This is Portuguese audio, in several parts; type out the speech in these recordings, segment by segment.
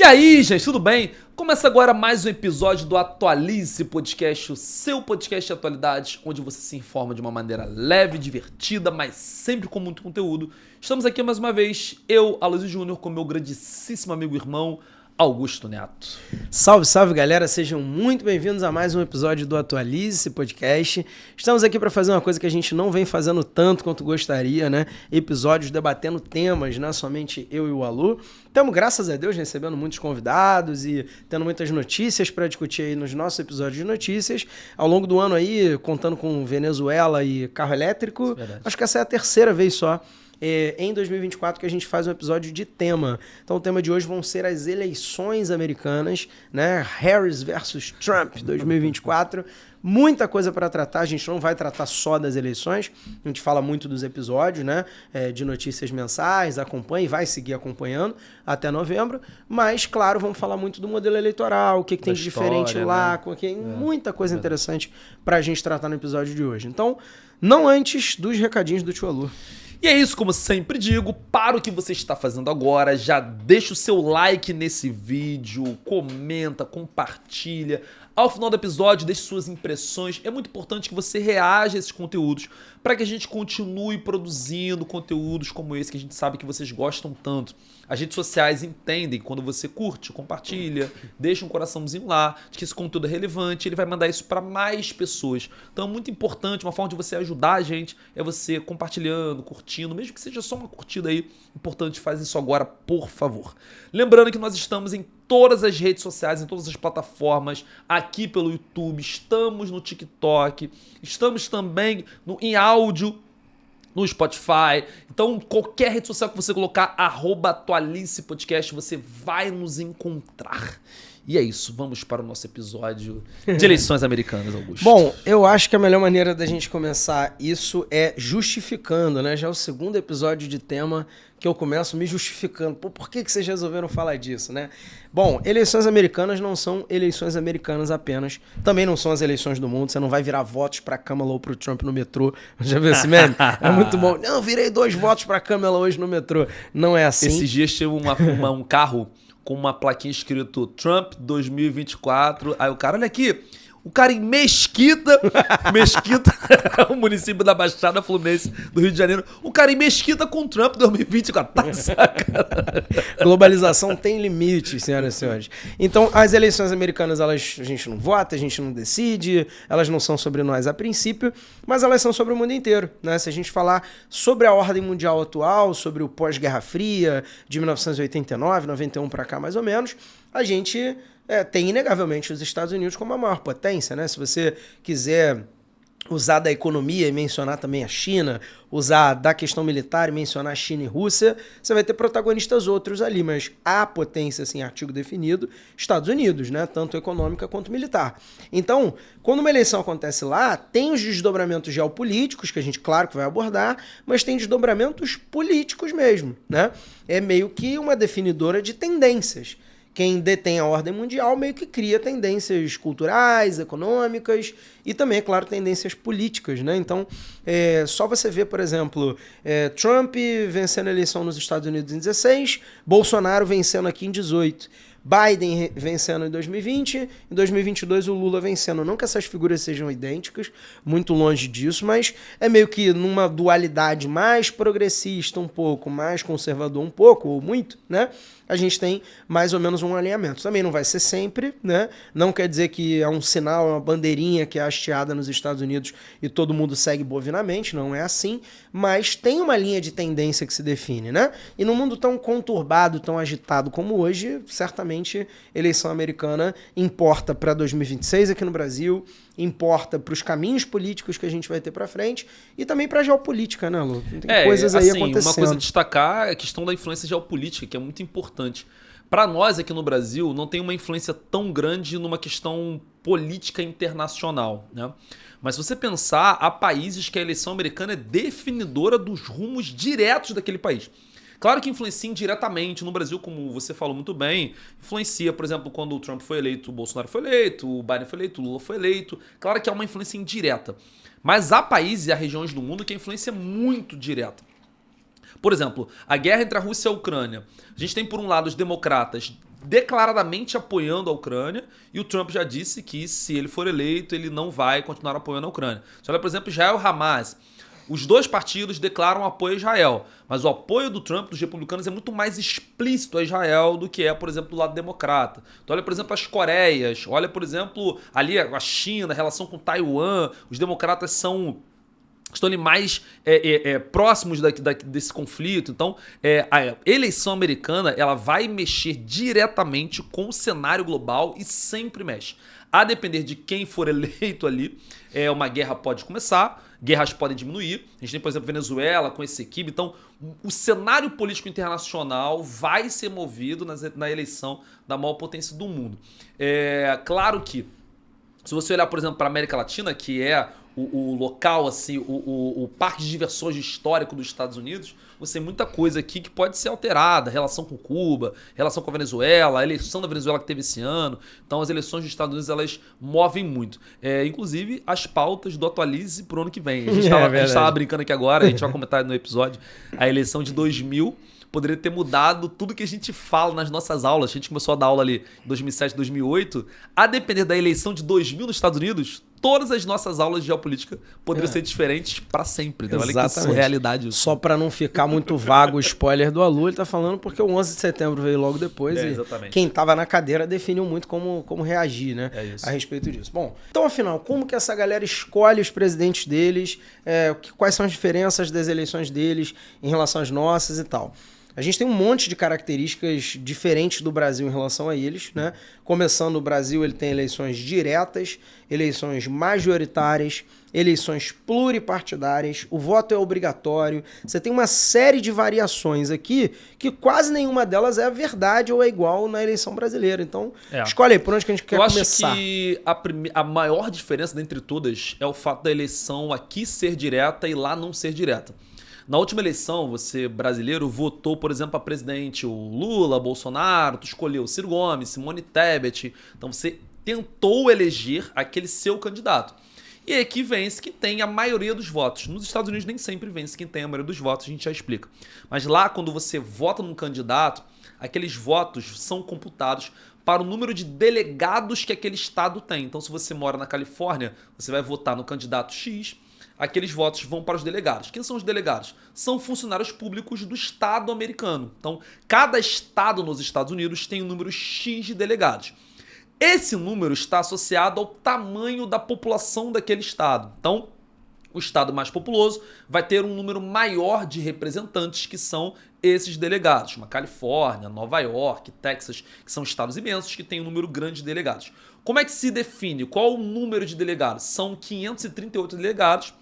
aí, gente, tudo bem? Começa agora mais um episódio do Atualize Podcast, o seu podcast de atualidades, onde você se informa de uma maneira leve, divertida, mas sempre com muito conteúdo. Estamos aqui mais uma vez, eu, Aloysio Júnior, com meu grandíssimo amigo e irmão, Augusto Neto. Salve, salve, galera. Sejam muito bem-vindos a mais um episódio do Atualize Podcast. Estamos aqui para fazer uma coisa que a gente não vem fazendo tanto quanto gostaria, né? Episódios debatendo temas, não é somente eu e o Alu. Estamos, graças a Deus, recebendo muitos convidados e tendo muitas notícias para discutir aí nos nossos episódios de notícias. Ao longo do ano aí, contando com Venezuela e carro elétrico, acho que essa é a terceira vez só. Em 2024 que a gente faz um episódio de tema. Então o tema de hoje vão ser as eleições americanas, né? Harris versus Trump 2024. Muita coisa para tratar, a gente não vai tratar só das eleições, a gente fala muito dos episódios, né? De notícias mensais, acompanhe, vai seguir acompanhando até novembro, mas claro, vamos falar muito do modelo eleitoral, o que tem de diferente lá, né? Muita coisa interessante para a gente tratar no episódio de hoje. Então, não antes dos recadinhos do Tio Alu. E é isso, como sempre digo, para o que você está fazendo agora, já deixa o seu like nesse vídeo, comenta, compartilha. Ao final do episódio, deixe suas impressões. É muito importante que você reaja a esses conteúdos para que a gente continue produzindo conteúdos como esse que a gente sabe que vocês gostam tanto. As redes sociais entendem quando você curte, compartilha, deixa um coraçãozinho lá, de que esse conteúdo é relevante, ele vai mandar isso para mais pessoas. Então é muito importante, uma forma de você ajudar a gente é você compartilhando, curtindo, mesmo que seja só uma curtida aí. Importante, faz isso agora, por favor. Lembrando que nós estamos em todas as redes sociais, em todas as plataformas, aqui pelo YouTube, estamos no TikTok, estamos também em áudio, no Spotify. Então, qualquer rede social que você colocar, @Atualize Podcast, você vai nos encontrar. E é isso, vamos para o nosso episódio de eleições americanas, Augusto. Bom, eu acho que a melhor maneira da gente começar isso é justificando, né? Já é o segundo episódio de tema que eu começo me justificando. Pô, por que vocês resolveram falar disso, né? Bom, eleições americanas não são eleições americanas apenas. Também não são as eleições do mundo. Você não vai virar votos pra Kamala ou pro Trump no metrô. Já viu esse meme? É muito bom. Não, virei 2 votos pra Kamala hoje no metrô. Não é assim. Esses dias tinha um carro com uma plaquinha escrito Trump 2024. Aí o cara, olha aqui, o cara em Mesquita, o município da Baixada Fluminense do Rio de Janeiro, o cara em Mesquita com Trump 2024. Tá sacanagem. Globalização tem limites, senhoras e senhores. Então, as eleições americanas, a gente não vota, a gente não decide, elas não são sobre nós a princípio, mas elas são sobre o mundo inteiro, né? Se a gente falar sobre a ordem mundial atual, sobre o pós-Guerra Fria, de 1989, 91 para cá mais ou menos, a gente tem inegavelmente os Estados Unidos como a maior potência, né? Se você quiser usar da economia e mencionar também a China, usar da questão militar e mencionar a China e Rússia, você vai ter protagonistas outros ali, mas a potência, assim, artigo definido, Estados Unidos, né? Tanto econômica quanto militar. Então, quando uma eleição acontece lá, tem os desdobramentos geopolíticos, que a gente, claro, que vai abordar, mas tem desdobramentos políticos mesmo, né? É meio que uma definidora de tendências. Quem detém a ordem mundial meio que cria tendências culturais, econômicas e também, é claro, tendências políticas, né? Então, só você ver, por exemplo, Trump vencendo a eleição nos Estados Unidos em 16, Bolsonaro vencendo aqui em 18. Biden vencendo em 2020, em 2022 o Lula vencendo. Não que essas figuras sejam idênticas, muito longe disso, mas é meio que numa dualidade mais progressista um pouco, mais conservador um pouco, ou muito, né? A gente tem mais ou menos um alinhamento. Também não vai ser sempre, né? Não quer dizer que é um sinal, é uma bandeirinha que é hasteada nos Estados Unidos e todo mundo segue bovinamente, não é assim, mas tem uma linha de tendência que se define, né? E num mundo tão conturbado, tão agitado como hoje, certamente eleição americana importa para 2026 aqui no Brasil, importa para os caminhos políticos que a gente vai ter para frente e também para a geopolítica, né, Lu? Tem coisas aí acontecendo. Uma coisa a destacar é a questão da influência geopolítica, que é muito importante. Para nós aqui no Brasil, não tem uma influência tão grande numa questão política internacional, né? Mas se você pensar, há países que a eleição americana é definidora dos rumos diretos daquele país. Claro que influencia indiretamente no Brasil, como você falou muito bem. Influencia, por exemplo, quando o Trump foi eleito, o Bolsonaro foi eleito, o Biden foi eleito, o Lula foi eleito. Claro que há uma influência indireta. Mas há países e há regiões do mundo que a influência é muito direta. Por exemplo, a guerra entre a Rússia e a Ucrânia. A gente tem, por um lado, os democratas declaradamente apoiando a Ucrânia, e o Trump já disse que se ele for eleito, ele não vai continuar apoiando a Ucrânia. Você olha, por exemplo, Israel e Hamas. Os dois partidos declaram apoio a Israel, mas o apoio do Trump, dos republicanos, é muito mais explícito a Israel do que é, por exemplo, do lado democrata. Então olha, por exemplo, as Coreias, olha, por exemplo, ali a China, a relação com Taiwan, os democratas estão ali mais próximos desse conflito. Então, a eleição americana ela vai mexer diretamente com o cenário global e sempre mexe. A depender de quem for eleito ali, uma guerra pode começar, guerras podem diminuir. A gente tem, por exemplo, Venezuela com esse equipe. Então, o cenário político internacional vai ser movido na eleição da maior potência do mundo. Claro que, se você olhar, por exemplo, para a América Latina, que é o local, assim, o parque de diversões histórico dos Estados Unidos, você tem muita coisa aqui que pode ser alterada, relação com Cuba, relação com a Venezuela, a eleição da Venezuela que teve esse ano. Então as eleições dos Estados Unidos, elas movem muito. Inclusive as pautas do Atualize pro ano que vem. A gente estava brincando aqui agora, a gente vai comentar no episódio, a eleição de 2000 poderia ter mudado tudo que a gente fala nas nossas aulas. A gente começou a dar aula ali em 2007, 2008. A depender da eleição de 2000 nos Estados Unidos, todas as nossas aulas de geopolítica poderiam ser diferentes para sempre. Né? Olha que surrealidade isso. Só para não ficar muito vago o spoiler do Alu, ele tá falando porque o 11 de setembro veio logo depois e quem tava na cadeira definiu muito como reagir, né? A respeito disso. Bom, então afinal, como que essa galera escolhe os presidentes deles? Quais são as diferenças das eleições deles em relação às nossas e tal? A gente tem um monte de características diferentes do Brasil em relação a eles, né? Começando, o Brasil ele tem eleições diretas, eleições majoritárias, eleições pluripartidárias, o voto é obrigatório. Você tem uma série de variações aqui que quase nenhuma delas é a verdade ou é igual na eleição brasileira. Então, escolhe aí por onde que a gente quer começar. Eu acho que a maior diferença dentre todas é o fato da eleição aqui ser direta e lá não ser direta. Na última eleição, você, brasileiro, votou, por exemplo, a presidente, o Lula, Bolsonaro, tu escolheu Ciro Gomes, Simone Tebet. Então você tentou eleger aquele seu candidato. E aqui vence quem tem a maioria dos votos. Nos Estados Unidos nem sempre vence quem tem a maioria dos votos, a gente já explica. Mas lá, quando você vota num candidato, aqueles votos são computados para o número de delegados que aquele estado tem. Então, se você mora na Califórnia, você vai votar no candidato X, aqueles votos vão para os delegados. Quem são os delegados? São funcionários públicos do estado americano. Então, cada estado nos Estados Unidos tem um número X de delegados. Esse número está associado ao tamanho da população daquele estado. Então, o estado mais populoso vai ter um número maior de representantes que são esses delegados. Uma Califórnia, Nova York, Texas, que são estados imensos que têm um número grande de delegados. Como é que se define? Qual o número de delegados? São 538 delegados.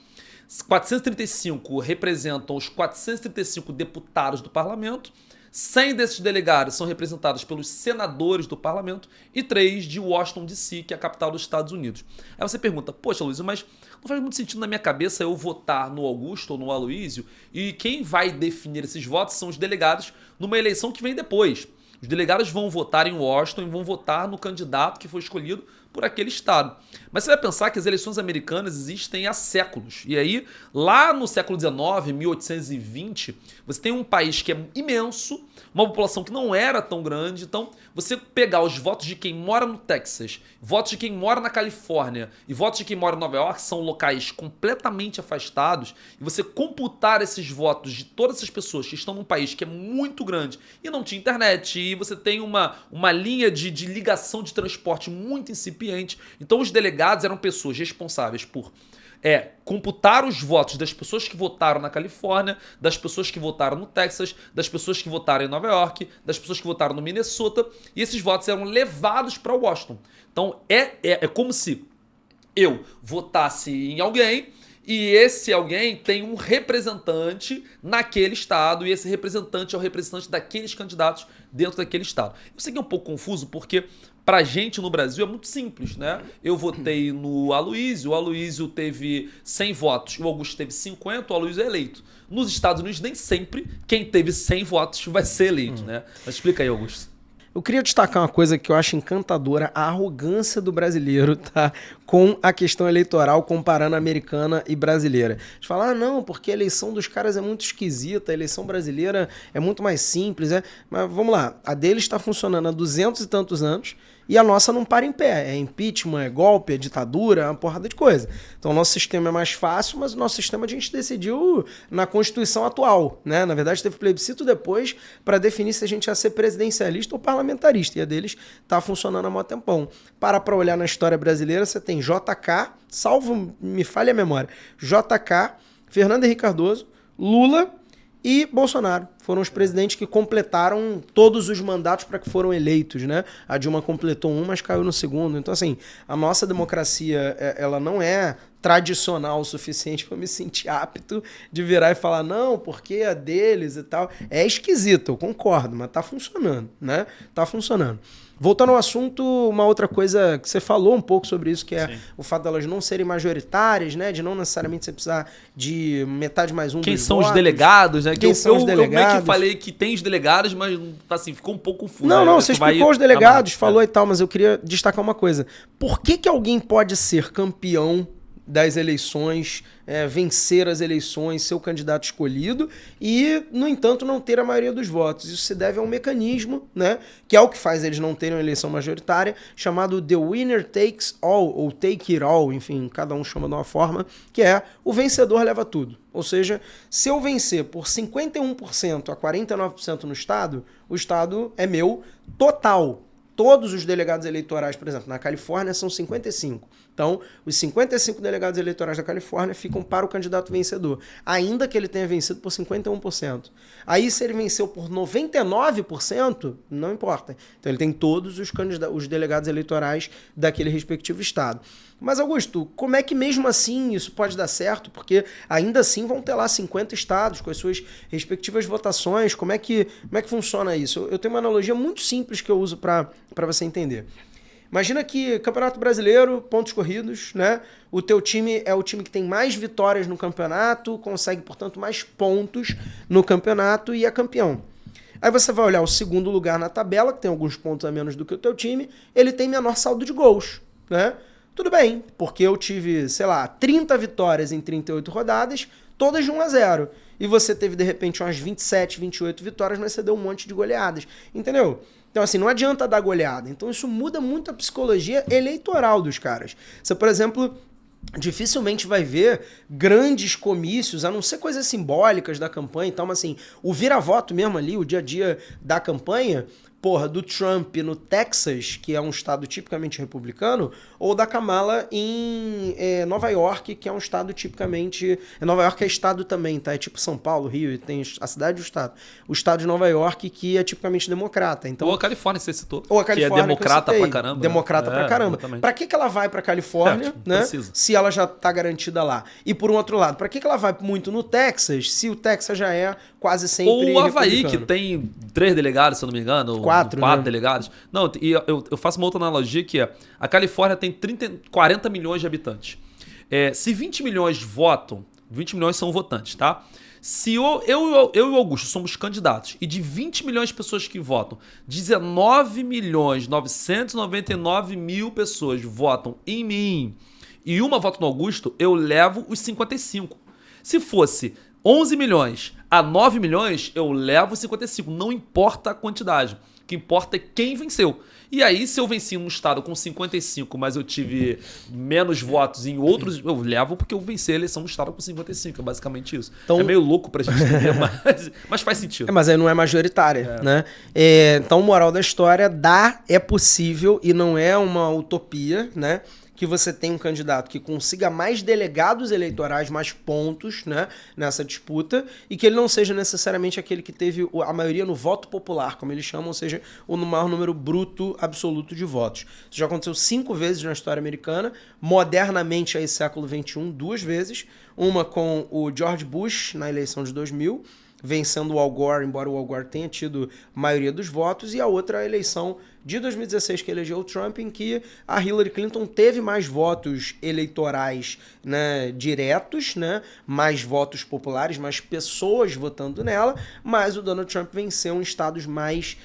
435 representam os 435 deputados do parlamento, 100 desses delegados são representados pelos senadores do parlamento e 3 de Washington, D.C., que é a capital dos Estados Unidos. Aí você pergunta, poxa, Luiz, mas não faz muito sentido na minha cabeça eu votar no Augusto ou no Aloysio e quem vai definir esses votos são os delegados numa eleição que vem depois. Os delegados vão votar em Washington e vão votar no candidato que foi escolhido por aquele estado. Mas você vai pensar que as eleições americanas existem há séculos. E aí, lá no século XIX, 1820, você tem um país que é imenso, uma população que não era tão grande. Então, você pegar os votos de quem mora no Texas, votos de quem mora na Califórnia e votos de quem mora em Nova York, são locais completamente afastados, e você computar esses votos de todas essas pessoas que estão num país que é muito grande e não tinha internet, e você tem uma linha de ligação de transporte muito incipiente. Então, os delegados eram pessoas responsáveis por computar os votos das pessoas que votaram na Califórnia, das pessoas que votaram no Texas, das pessoas que votaram em Nova York, das pessoas que votaram no Minnesota, e esses votos eram levados para Washington. Então, é como se eu votasse em alguém e esse alguém tem um representante naquele estado, e esse representante é o representante daqueles candidatos dentro daquele estado. Eu sei que é um pouco confuso, porque pra gente no Brasil é muito simples, né? Eu votei no Aloysio, o Aloysio teve 100 votos, o Augusto teve 50, o Aloysio é eleito. Nos Estados Unidos, nem sempre quem teve 100 votos vai ser eleito, né? Mas explica aí, Augusto. Eu queria destacar uma coisa que eu acho encantadora, a arrogância do brasileiro, tá? Com a questão eleitoral, comparando a americana e brasileira. De falar, não, porque a eleição dos caras é muito esquisita, a eleição brasileira é muito mais simples, Mas vamos lá, a deles está funcionando há 200 e tantos anos, e a nossa não para em pé. É impeachment, é golpe, é ditadura, é uma porrada de coisa. Então o nosso sistema é mais fácil, mas o nosso sistema a gente decidiu na Constituição atual, né? Na verdade teve plebiscito depois para definir se a gente ia ser presidencialista ou parlamentarista. E a deles tá funcionando há mó tempão. Para olhar na história brasileira, você tem JK, salvo me falha a memória, JK, Fernando Henrique Cardoso, Lula e Bolsonaro. Foram os presidentes que completaram todos os mandatos para que foram eleitos, né? A Dilma completou um, mas caiu no segundo. Então, assim, a nossa democracia, ela não é tradicional o suficiente para me sentir apto de virar e falar, não, porque é deles e tal. É esquisito, eu concordo, mas tá funcionando, né? Tá funcionando. Voltando ao assunto, uma outra coisa que você falou um pouco sobre isso, que é o fato delas não serem majoritárias, né? De não necessariamente você precisar de metade mais um Quem dos são votos. os delegados, né? Quem são os delegados? Eu meio que falei que tem os delegados, mas assim, ficou um pouco confuso. Não, você explicou os delegados, falou e tal, mas eu queria destacar uma coisa. Por que alguém pode ser campeão das eleições, vencer as eleições, ser o candidato escolhido e, no entanto, não ter a maioria dos votos? Isso se deve a um mecanismo, né, que é o que faz eles não terem uma eleição majoritária, chamado The Winner Takes All, ou Take It All, enfim, cada um chama de uma forma, que é o vencedor leva tudo. Ou seja, se eu vencer por 51% a 49% no Estado, o Estado é meu total. Todos os delegados eleitorais, por exemplo, na Califórnia são 55. Então, os 55 delegados eleitorais da Califórnia ficam para o candidato vencedor, ainda que ele tenha vencido por 51%. Aí, se ele venceu por 99%, não importa. Então, ele tem todos os delegados eleitorais daquele respectivo estado. Mas, Augusto, como é que mesmo assim isso pode dar certo? Porque ainda assim vão ter lá 50 estados com as suas respectivas votações. Como é que funciona isso? Eu tenho uma analogia muito simples que eu uso para você entender. Imagina que Campeonato Brasileiro, pontos corridos, né? O teu time é o time que tem mais vitórias no campeonato, consegue, portanto, mais pontos no campeonato e é campeão. Aí você vai olhar o segundo lugar na tabela, que tem alguns pontos a menos do que o teu time, ele tem menor saldo de gols, né? Tudo bem, porque eu tive, 30 vitórias em 38 rodadas, todas de 1-0. E você teve, de repente, umas 27, 28 vitórias, mas você deu um monte de goleadas. Entendeu? Então, assim, não adianta dar goleada. Então, isso muda muito a psicologia eleitoral dos caras. Você, por exemplo, dificilmente vai ver grandes comícios, a não ser coisas simbólicas da campanha e tal, mas assim, o vira-voto mesmo ali, o dia a dia da campanha, do Trump no Texas, que é um estado tipicamente republicano, ou da Kamala em Nova York, que é um estado tipicamente... Nova York é estado também, tá? É tipo São Paulo, Rio, tem a cidade e o estado. O estado de Nova York, que é tipicamente democrata. Então, ou a Califórnia, você citou. Ou a Califórnia, que é democrata pra caramba. Democrata pra caramba. Exatamente. Pra que ela vai pra Califórnia, né? Precisa. Se ela já tá garantida lá? E por um outro lado, pra que ela vai muito no Texas, se o Texas já é quase sempre ou o Havaí, republicano? que tem 3 delegados, se eu não me engano. 4 delegados. Não, e eu faço uma outra analogia que é, a Califórnia tem 40 milhões de habitantes. Se 20 milhões votam, 20 milhões são votantes, tá? Se eu e o Augusto somos candidatos e de 20 milhões de pessoas que votam, 19 milhões 999 mil pessoas votam em mim e uma vota no Augusto, eu levo os 55. Se fosse 11 milhões a 9 milhões, eu levo os 55. Não importa a quantidade. O que importa é quem venceu. E aí, se eu venci num estado com 55, mas eu tive menos votos em outros, eu levo porque eu venci a eleição no estado com 55. É basicamente isso. Então, é meio louco pra gente entender, mas faz sentido. Mas aí não é majoritária, né? Então, moral da história, é possível e não é uma utopia, né? Que você tem um candidato que consiga mais delegados eleitorais, mais pontos, né, nessa disputa, e que ele não seja necessariamente aquele que teve a maioria no voto popular, como eles chamam, ou seja, o maior número bruto absoluto de votos. Isso já aconteceu 5 vezes na história americana, modernamente aí século XXI, 2 vezes, uma com o George Bush na eleição de 2000, vencendo o Al Gore, embora o Al Gore tenha tido maioria dos votos, e a outra a eleição de 2016 que elegeu o Trump, em que a Hillary Clinton teve mais votos eleitorais, né, diretos, né, mais votos populares, mais pessoas votando nela, mas o Donald Trump venceu em estados mais,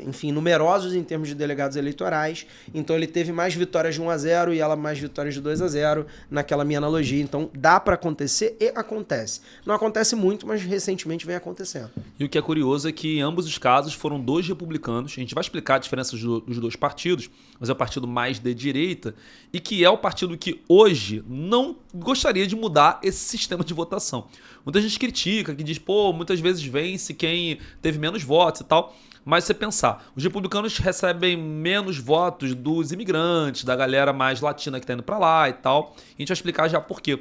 enfim, numerosos em termos de delegados eleitorais. Então ele teve mais vitórias de 1-0 e ela mais vitórias de 2-0 naquela minha analogia. Então dá para acontecer e acontece. Não acontece muito, mas recentemente vem acontecendo. E o que é curioso é que em ambos os casos foram dois republicanos. A gente vai explicar a diferença dos dois partidos, mas é o partido mais de direita e que é o partido que hoje não gostaria de mudar esse sistema de votação. Muita gente critica, que diz, pô, muitas vezes vence quem teve menos votos e tal. Mas se você pensar, os republicanos recebem menos votos dos imigrantes, da galera mais latina que tá indo pra lá e tal. A gente vai explicar já por quê.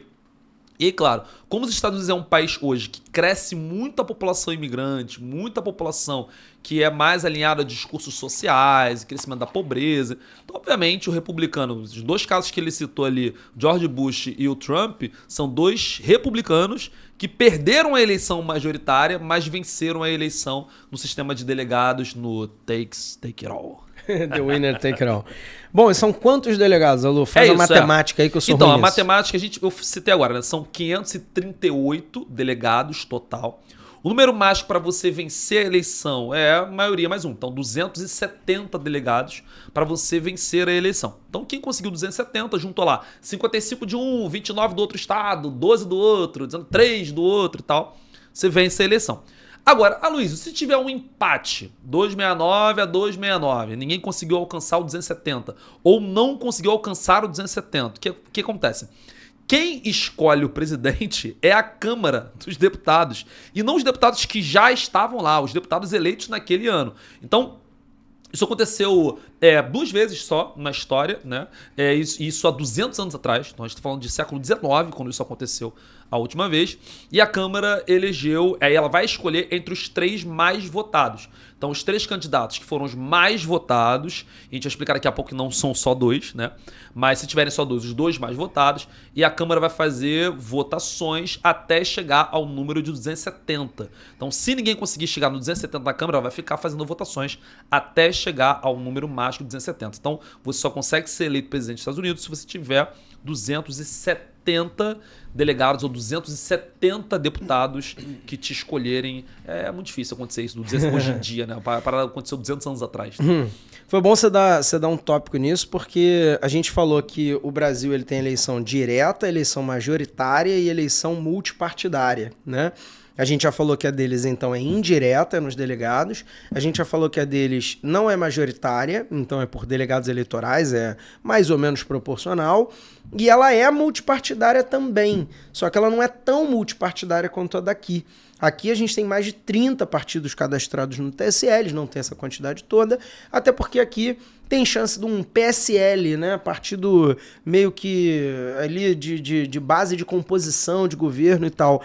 E claro, como os Estados Unidos é um país hoje que cresce muita população imigrante, muita população que é mais alinhada a discursos sociais, crescimento da pobreza, então obviamente o republicano, os dois casos que ele citou ali, George Bush e o Trump, são dois republicanos que perderam a eleição majoritária, mas venceram a eleição no sistema de delegados no Take It All. The winner take it all. Bom, e são quantos delegados, Alô? Faz a matemática aí que eu sou Então, ruim a nisso. matemática eu citei agora, né? São 538 delegados total. O número mágico para você vencer a eleição é a maioria mais um. Então, 270 delegados para você vencer a eleição. Então, quem conseguiu 270, juntou lá 55 de um, 29 do outro estado, 12 do outro, 3 do outro e tal. Você vence a eleição. Agora, Aloysio, se tiver um empate, 269 a 269, ninguém conseguiu alcançar o 270, ou não conseguiu alcançar o 270, o que acontece? Quem escolhe o presidente é a Câmara dos Deputados, e não os deputados que já estavam lá, os deputados eleitos naquele ano. Então, isso aconteceu duas vezes só na história, né? Isso há 200 anos atrás. Então a gente está falando de século XIX, quando isso aconteceu a última vez. E a Câmara elegeu, ela vai escolher entre os 3 mais votados. Então os 3 candidatos que foram os mais votados, a gente vai explicar daqui a pouco que não são só 2, né? Mas se tiverem só 2, os 2 mais votados. E a Câmara vai fazer votações até chegar ao número de 270. Então se ninguém conseguir chegar no 270 da Câmara, ela vai ficar fazendo votações até chegar ao número mágico de 270. Então, você só consegue ser eleito presidente dos Estados Unidos se você tiver 270 delegados ou 270 deputados que te escolherem. É muito difícil acontecer isso hoje em dia, né? Para aconteceu 200 anos atrás. Foi bom você dar um tópico nisso, porque a gente falou que o Brasil ele tem eleição direta, eleição majoritária e eleição multipartidária, né? A gente já falou que a deles, então, é indireta nos delegados. A gente já falou que a deles não é majoritária, então é por delegados eleitorais, é mais ou menos proporcional. E ela é multipartidária também, só que ela não é tão multipartidária quanto a daqui. Aqui a gente tem mais de 30 partidos cadastrados no TSE, eles não têm essa quantidade toda, até porque aqui tem chance de um PSL, né, partido meio que ali de base de composição de governo e tal,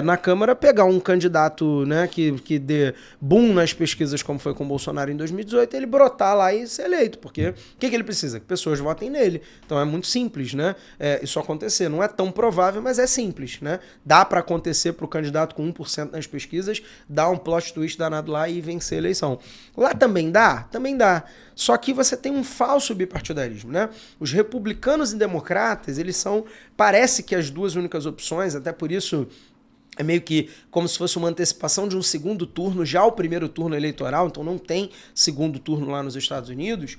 na Câmara, pegar um candidato, né, que dê boom nas pesquisas, como foi com o Bolsonaro em 2018, ele brotar lá e ser eleito, porque o que ele precisa? Que pessoas votem nele. Então é muito simples, né, isso acontecer. Não é tão provável, mas é simples, né? Dá para acontecer para o candidato com 1% nas pesquisas, dar um plot twist danado lá e vencer a eleição. Lá também dá? Também dá. Só que você tem um falso bipartidarismo, né? Os republicanos e democratas, eles são, parece que as duas únicas opções, até por isso é meio que como se fosse uma antecipação de um segundo turno, já o primeiro turno eleitoral, então não tem segundo turno lá nos Estados Unidos,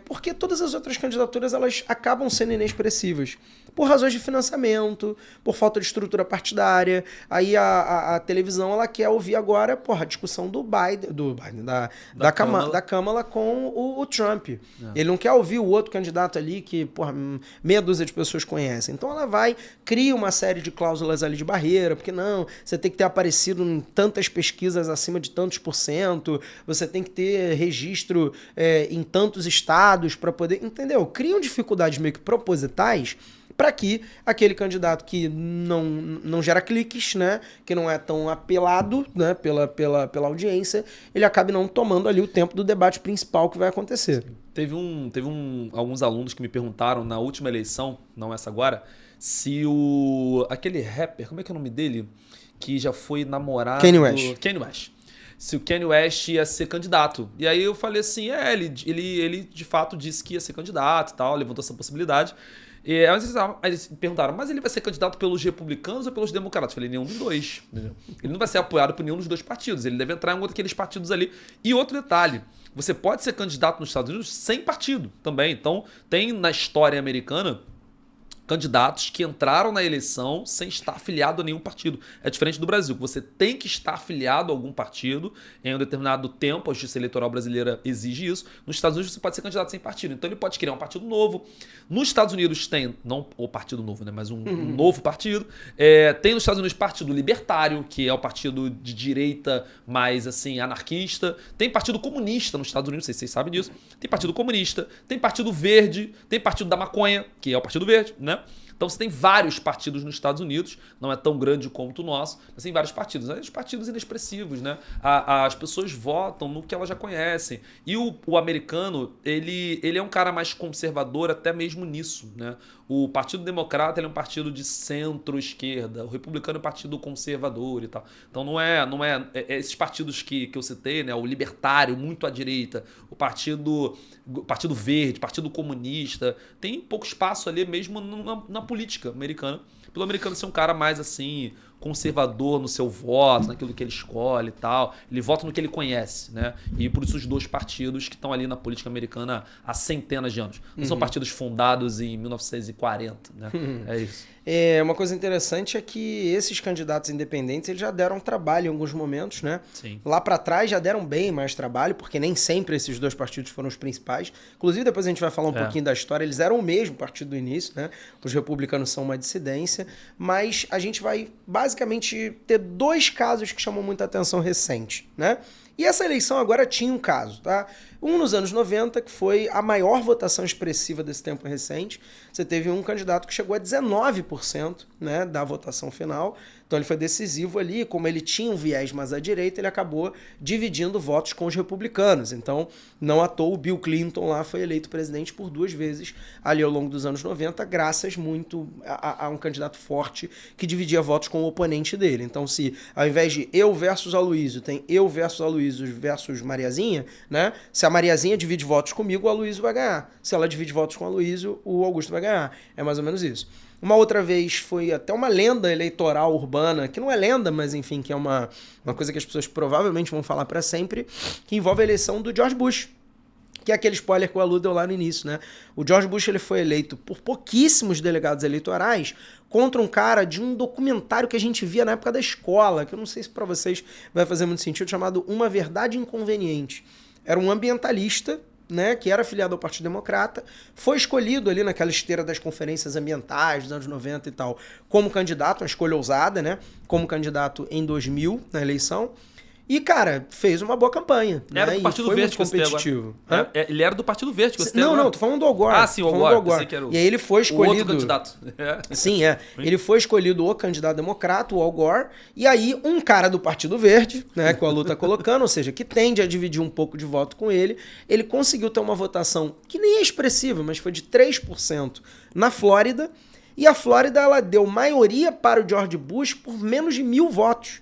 porque todas as outras candidaturas elas acabam sendo inexpressivas, por razões de financiamento, por falta de estrutura partidária. Aí a televisão ela quer ouvir agora a discussão do Biden, da Câmara com o Trump. Ele não quer ouvir o outro candidato ali que meia dúzia de pessoas conhecem. Então ela cria uma série de cláusulas ali de barreira, porque não, você tem que ter aparecido em tantas pesquisas acima de tantos %, você tem que ter registro em tantos estados para poder, entendeu? Criam dificuldades meio que propositais para que aquele candidato que não gera cliques, né, que não é tão apelado, né, pela audiência, ele acabe não tomando ali o tempo do debate principal que vai acontecer. Teve alguns alunos que me perguntaram na última eleição, não essa agora, se aquele rapper, como é que é o nome dele? Que já foi namorado... Kanye West. se o Kanye West ia ser candidato. E aí eu falei assim, ele de fato disse que ia ser candidato e tal, levantou essa possibilidade. E aí eles perguntaram, mas ele vai ser candidato pelos republicanos ou pelos democratas? Eu falei, nenhum dos dois. Entendeu? Ele não vai ser apoiado por nenhum dos dois partidos, ele deve entrar em um daqueles partidos ali. E outro detalhe, você pode ser candidato nos Estados Unidos sem partido também. Então, tem na história americana candidatos que entraram na eleição sem estar afiliado a nenhum partido. É diferente do Brasil, que você tem que estar afiliado a algum partido em um determinado tempo, a Justiça Eleitoral brasileira exige isso. Nos Estados Unidos você pode ser candidato sem partido, então ele pode criar um partido novo. Nos Estados Unidos tem, não o partido novo, né, mas um novo partido. Tem nos Estados Unidos Partido Libertário, que é o partido de direita mais assim anarquista. Tem Partido Comunista nos Estados Unidos, não sei se vocês sabem disso. Tem Partido Comunista, tem Partido Verde, tem Partido da Maconha, que é o Partido Verde, né? Então você tem vários partidos nos Estados Unidos, não é tão grande quanto o nosso, mas tem vários partidos. Os partidos inexpressivos, né? As pessoas votam no que elas já conhecem. E o americano, ele é um cara mais conservador até mesmo nisso, né? O Partido Democrata ele é um partido de centro-esquerda, o Republicano é um partido conservador e tal. Então não é esses partidos que eu citei, né? O Libertário, muito à direita, o Partido Verde, Partido Comunista, tem pouco espaço ali mesmo na política americana. Pelo americano ser um cara mais assim, conservador no seu voto, naquilo que ele escolhe e tal. Ele vota no que ele conhece, né? E por isso os dois partidos que estão ali na política americana há centenas de anos. Não são partidos fundados em 1940, né? É isso. Uma coisa interessante é que esses candidatos independentes eles já deram trabalho em alguns momentos, né? Sim. Lá para trás já deram bem mais trabalho, porque nem sempre esses dois partidos foram os principais. Inclusive, depois a gente vai falar um pouquinho da história. Eles eram o mesmo partido do início, né? Os republicanos são uma dissidência. Mas a gente vai basicamente ter dois casos que chamam muita atenção recente, né? E essa eleição agora tinha um caso, tá? Um nos anos 90, que foi a maior votação expressiva desse tempo recente. Você teve um candidato que chegou a 19%, né, da votação final. Então ele foi decisivo ali. Como ele tinha um viés mais à direita, ele acabou dividindo votos com os republicanos. Então, não à toa, o Bill Clinton lá foi eleito presidente por 2 vezes ali ao longo dos anos 90, graças muito a um candidato forte que dividia votos com o oponente dele. Então, se ao invés de eu versus Aloysio, tem eu versus Aloysio versus Mariazinha, né? Se a Mariazinha divide votos comigo, o Aloysio vai ganhar. Se ela divide votos com o Aloysio, o Augusto vai ganhar. É mais ou menos isso. Uma outra vez foi até uma lenda eleitoral urbana, que não é lenda, mas enfim, que é uma coisa que as pessoas provavelmente vão falar para sempre, que envolve a eleição do George Bush, que é aquele spoiler que o Alu deu lá no início, né? O George Bush ele foi eleito por pouquíssimos delegados eleitorais contra um cara de um documentário que a gente via na época da escola, que eu não sei se para vocês vai fazer muito sentido, chamado Uma Verdade Inconveniente. Era um ambientalista, né, que era afiliado ao Partido Democrata, foi escolhido ali naquela esteira das conferências ambientais dos anos 90 e tal, como candidato, uma escolha ousada, né, como candidato em 2000 na eleição. E, cara, fez uma boa campanha. Era né? do Partido foi Verde muito que você competitivo. Ele era do Partido Verde que você tem Não, agora? não, tô falando do Al Gore. Ah, sim, o Al Gore. Que era E aí ele foi escolhido... O outro candidato. Sim, Ele foi escolhido o candidato democrata, o Al Gore, e aí um cara do Partido Verde, né, que o Alu tá colocando, ou seja, que tende a dividir um pouco de voto com ele conseguiu ter uma votação que nem é expressiva, mas foi de 3% na Flórida, e a Flórida ela deu maioria para o George Bush por menos de 1.000 votos.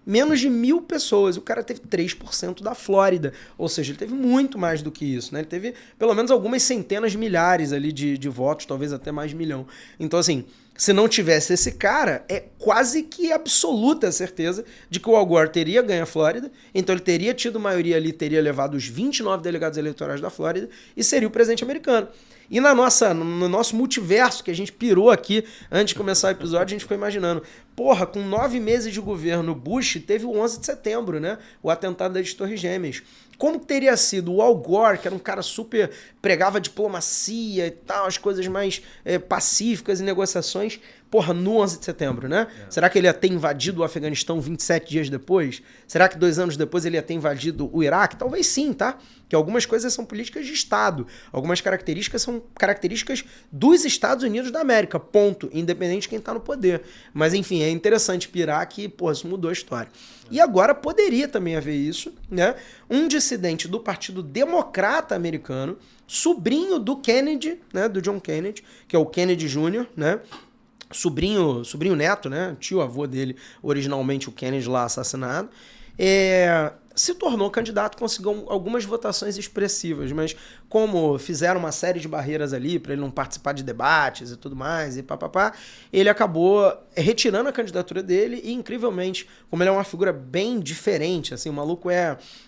Menos de 1.000 pessoas. O cara teve 3% da Flórida. Ou seja, ele teve muito mais do que isso, né? Ele teve pelo menos algumas centenas de milhares ali de votos, talvez até mais de 1 milhão. Então, assim, se não tivesse esse cara, é quase que absoluta a certeza de que o Al Gore teria ganho a Flórida. Então ele teria tido maioria ali, teria levado os 29 delegados eleitorais da Flórida e seria o presidente americano. E no nosso multiverso, que a gente pirou aqui antes de começar o episódio, a gente ficou imaginando, porra, com 9 meses de governo Bush, teve o 11 de setembro, né? O atentado das Torres Gêmeas. Como teria sido o Al Gore, que era um cara super... pregava diplomacia e tal, as coisas mais pacíficas e negociações, porra, no 11 de setembro, né? Será que ele ia ter invadido o Afeganistão 27 dias depois? Será que 2 anos depois ele ia ter invadido o Iraque? Talvez sim, tá? Que algumas coisas são políticas de Estado. Algumas características são características dos Estados Unidos da América, ponto. Independente de quem tá no poder. Mas, enfim, é interessante pirar que, pô, isso mudou a história. E agora poderia também haver isso, né? Um dissidente do Partido Democrata americano, sobrinho do Kennedy, né? Do John Kennedy, que é o Kennedy Jr., né? Sobrinho neto, né? Tio avô dele, originalmente o Kennedy lá assassinado. se tornou candidato, conseguiu algumas votações expressivas, mas como fizeram uma série de barreiras ali para ele não participar de debates e tudo mais, e papapá, ele acabou retirando a candidatura dele e, incrivelmente, como ele é uma figura bem diferente, assim, o maluco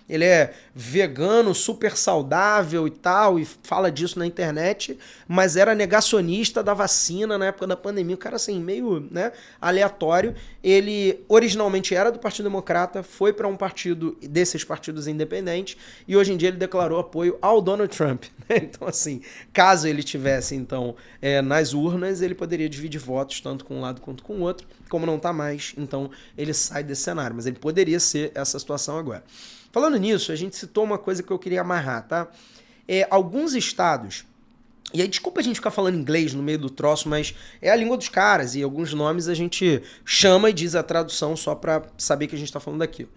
ele é vegano, super saudável e tal, e fala disso na internet, mas era negacionista da vacina na época da pandemia, o cara assim, meio, né, aleatório. Ele originalmente era do Partido Democrata, foi para um partido desses partidos independentes, e hoje em dia ele declarou apoio ao Donald Trump. Então, assim, caso ele tivesse, então, nas urnas, ele poderia dividir votos tanto com um lado quanto com o outro. Como não tá mais, então ele sai desse cenário, mas ele poderia ser essa situação agora. Falando nisso, a gente citou uma coisa que eu queria amarrar, tá? Alguns estados, e aí desculpa a gente ficar falando inglês no meio do troço, mas é a língua dos caras, e alguns nomes a gente chama e diz a tradução só para saber que a gente tá falando daquilo.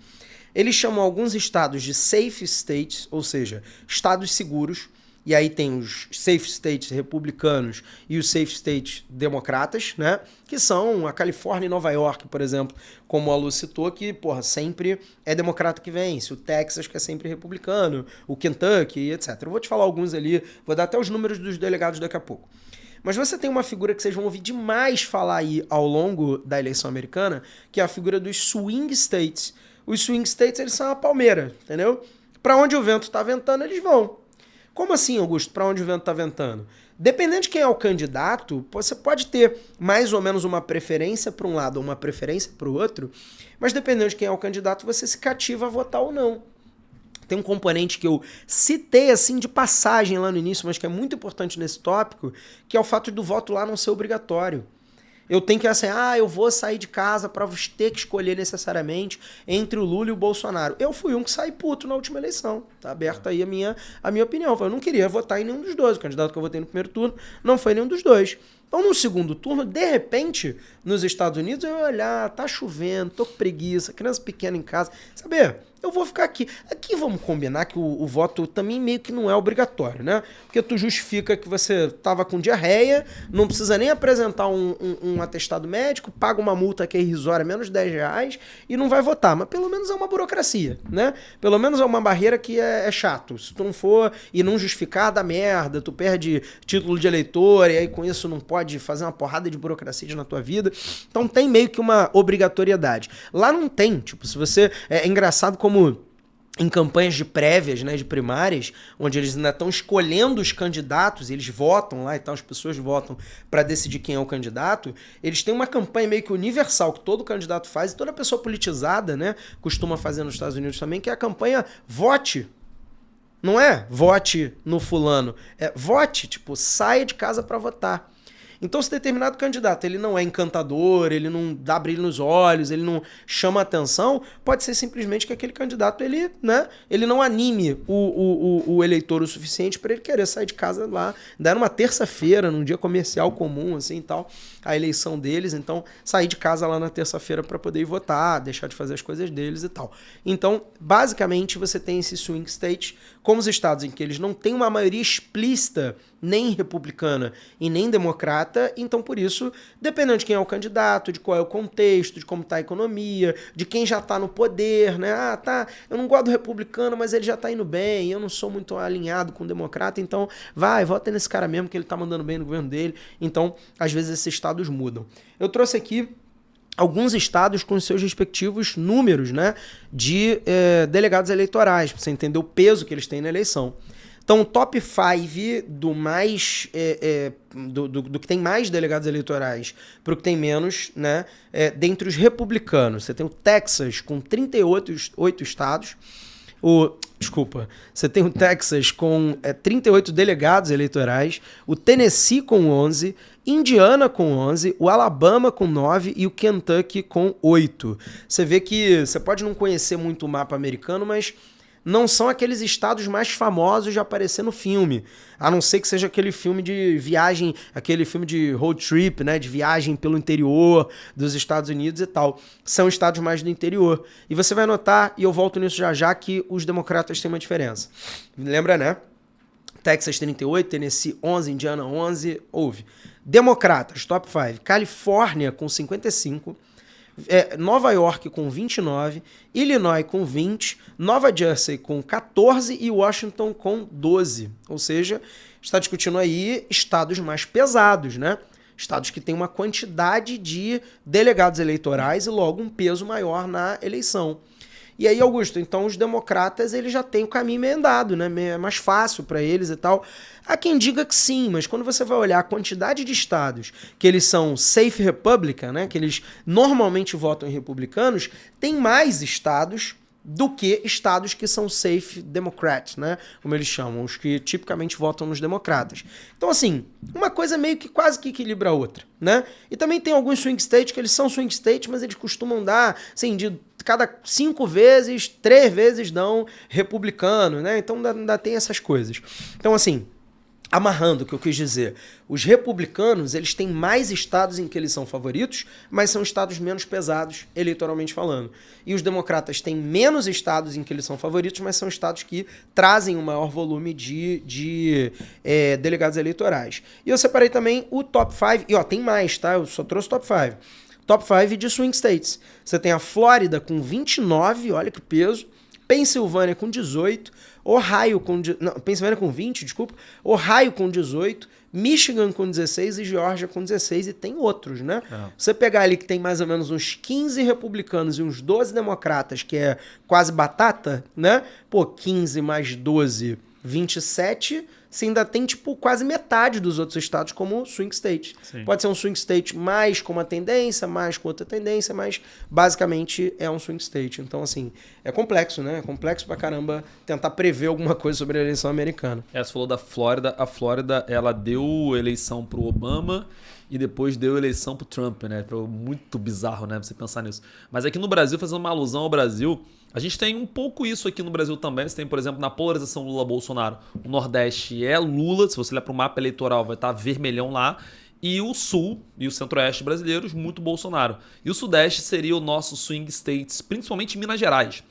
Eles chamam alguns estados de safe states, ou seja, estados seguros, e aí tem os safe states republicanos e os safe states democratas, né? Que são a Califórnia e Nova York, por exemplo, como a Lu citou, que, porra, sempre é democrata que vence. O Texas, que é sempre republicano. O Kentucky, etc. Eu vou te falar alguns ali, vou dar até os números dos delegados daqui a pouco. Mas você tem uma figura que vocês vão ouvir demais falar aí ao longo da eleição americana, que é a figura dos swing states. Os swing states, eles são a palmeira, entendeu? Para onde o vento tá ventando, eles vão. Como assim, Augusto? Para onde o vento está ventando? Dependendo de quem é o candidato, você pode ter mais ou menos uma preferência para um lado ou uma preferência para o outro, mas dependendo de quem é o candidato, você se cativa a votar ou não. Tem um componente que eu citei assim de passagem lá no início, mas que é muito importante nesse tópico, que é o fato do voto lá não ser obrigatório. Eu tenho que assim, eu vou sair de casa para ter que escolher necessariamente entre o Lula e o Bolsonaro. Eu fui um que saí puto na última eleição. Tá aberta aí a minha opinião. Eu não queria votar em nenhum dos dois. O candidato que eu votei no primeiro turno não foi nenhum dos dois. Então, no segundo turno, de repente, nos Estados Unidos, eu ia olhar, tá chovendo, tô com preguiça, criança pequena em casa. Saber, eu vou ficar aqui. Aqui vamos combinar que o voto também meio que não é obrigatório, né? Porque tu justifica que você tava com diarreia, não precisa nem apresentar um atestado médico, paga uma multa que é irrisória, menos R$10, e não vai votar. Mas pelo menos é uma burocracia, né? Pelo menos é uma barreira que é chato. Se tu não for e não justificar, dá merda, tu perde título de eleitor, e aí com isso não pode fazer uma porrada de burocracia na tua vida. Então tem meio que uma obrigatoriedade. Lá não tem, tipo, se você... É engraçado como em campanhas de prévias, né, de primárias, onde eles ainda estão escolhendo os candidatos, eles votam lá e tal, as pessoas votam para decidir quem é o candidato, eles têm uma campanha meio que universal, que todo candidato faz, e toda pessoa politizada, né, costuma fazer nos Estados Unidos também, que é a campanha vote. Não é vote no fulano, é vote, tipo, saia de casa para votar. Então, se determinado candidato ele não é encantador, ele não dá brilho nos olhos, ele não chama atenção, pode ser simplesmente que aquele candidato ele não anime o eleitor o suficiente para ele querer sair de casa lá, ainda numa terça-feira, num dia comercial comum, assim e tal, a eleição deles, então sair de casa lá na terça-feira para poder ir votar, deixar de fazer as coisas deles e tal. Então, basicamente, você tem esse swing state, como os estados em que eles não têm uma maioria explícita, nem republicana e nem democrata, então por isso, dependendo de quem é o candidato, de qual é o contexto, de como está a economia, de quem já está no poder, né? Eu não gosto do republicano, mas ele já está indo bem, eu não sou muito alinhado com o democrata, então vota nesse cara mesmo que ele está mandando bem no governo dele. Então, às vezes esses estados mudam. Eu trouxe aqui alguns estados com seus respectivos números, né, de delegados eleitorais, para você entender o peso que eles têm na eleição. Então, o top 5 do que tem mais delegados eleitorais para o que tem menos, né? Dentre os republicanos, você tem o Texas com 38 estados. Você tem o Texas com 38 delegados eleitorais, o Tennessee com 11, Indiana com 11, o Alabama com 9 e o Kentucky com 8. Você vê que você pode não conhecer muito o mapa americano, mas não são aqueles estados mais famosos de aparecer no filme. A não ser que seja aquele filme de viagem, aquele filme de road trip, né? De viagem pelo interior dos Estados Unidos e tal. São estados mais do interior. E você vai notar, e eu volto nisso já, que os democratas têm uma diferença. Lembra, né? Texas 38, Tennessee 11, Indiana 11, houve. Democratas, top 5. Califórnia com 55. Nova York com 29, Illinois com 20, Nova Jersey com 14 e Washington com 12. Ou seja, está discutindo aí estados mais pesados, né? Estados que têm uma quantidade de delegados eleitorais e logo um peso maior na eleição. E aí, Augusto, então os democratas eles já têm o caminho meio andado, né? É mais fácil para eles e tal. Há quem diga que sim, mas quando você vai olhar a quantidade de estados que eles são safe Republican, né? Que eles normalmente votam em republicanos, tem mais estados do que estados que são safe Democrats, né? Como eles chamam, os que tipicamente votam nos democratas. Então, assim, uma coisa meio que quase que equilibra a outra, né? E também tem alguns swing states que eles são swing states, mas eles costumam dar, assim, de cada 5 vezes, 3 vezes dão republicano, né? Então ainda tem essas coisas. Então, assim, amarrando o que eu quis dizer, os republicanos, eles têm mais estados em que eles são favoritos, mas são estados menos pesados, eleitoralmente falando. E os democratas têm menos estados em que eles são favoritos, mas são estados que trazem um maior volume de delegados eleitorais. E eu separei também o top 5, e ó, tem mais, tá? Eu só trouxe o top 5. Top 5 de swing states. Você tem a Flórida com 29, olha que peso, Pensilvânia com 18, Ohio com... Não, Pensilvânia com 20, desculpa. Ohio com 18, Michigan com 16 e Geórgia com 16 e tem outros, né? Você pegar ali que tem mais ou menos uns 15 republicanos e uns 12 democratas, que é quase batata, né? Pô, 15 mais 12, 27... você ainda tem, tipo, quase metade dos outros estados como swing state. Sim. Pode ser um swing state mais com uma tendência, mais com outra tendência, mas basicamente é um swing state. Então, assim, é complexo, né? É complexo pra caramba tentar prever alguma coisa sobre a eleição americana. Você falou da Flórida. A Flórida, ela deu eleição pro Obama e depois deu eleição pro Trump, né? Muito bizarro, né? Você pensar nisso. Mas aqui no Brasil, fazendo uma alusão ao Brasil... A gente tem um pouco isso aqui no Brasil também. Você tem, por exemplo, na polarização Lula-Bolsonaro, o Nordeste é Lula. Se você olhar para o mapa eleitoral, vai estar vermelhão lá. E o Sul e o Centro-Oeste brasileiros, muito Bolsonaro. E o Sudeste seria o nosso swing states, principalmente Minas Gerais.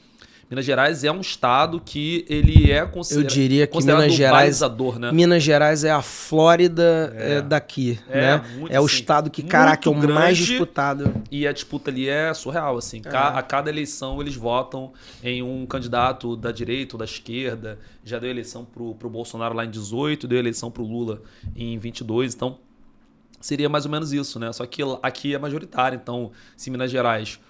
Minas Gerais é um estado que ele é considerado, eu diria que Minas Gerais, né? Minas Gerais é a Flórida daqui, né? É o estado que, caraca, é o mais disputado. E a disputa ali é surreal, assim. A cada eleição eles votam em um candidato da direita ou da esquerda. Já deu eleição pro Bolsonaro lá em 18, deu eleição pro Lula em 22, então seria mais ou menos isso, né? Só que aqui é majoritário, então se Minas Gerais...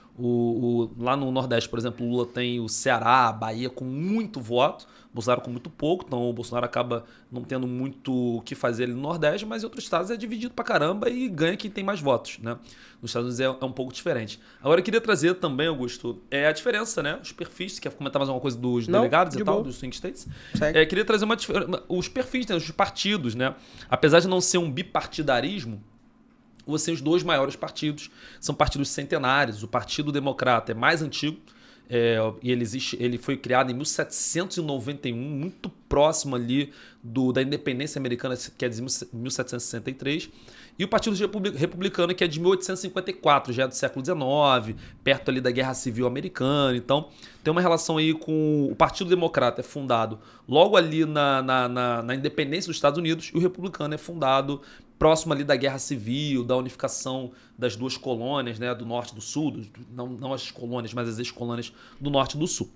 lá no Nordeste, por exemplo, o Lula tem o Ceará, a Bahia com muito voto, Bolsonaro com muito pouco, então o Bolsonaro acaba não tendo muito o que fazer ali no Nordeste, mas em outros estados é dividido pra caramba e ganha quem tem mais votos, né? Nos Estados Unidos é um pouco diferente. Agora eu queria trazer também, Augusto, a diferença, né? Os perfis, você quer comentar mais alguma coisa dos delegados e tal, dos swing states? Queria trazer os perfis, né? Os partidos, né? Apesar de não ser um bipartidarismo, os dois maiores partidos são partidos centenários. O Partido Democrata é mais antigo, e ele foi criado em 1791, muito próximo ali da independência americana, que é de 1763. E o Partido Republicano, que é de 1854, já é do século XIX, perto ali da Guerra Civil Americana. Então, tem uma relação aí com... O Partido Democrata é fundado logo ali na independência dos Estados Unidos, e o Republicano é fundado próximo ali da Guerra Civil, da unificação das duas colônias, né, do Norte e do Sul, não as colônias, mas as ex-colônias do Norte e do Sul.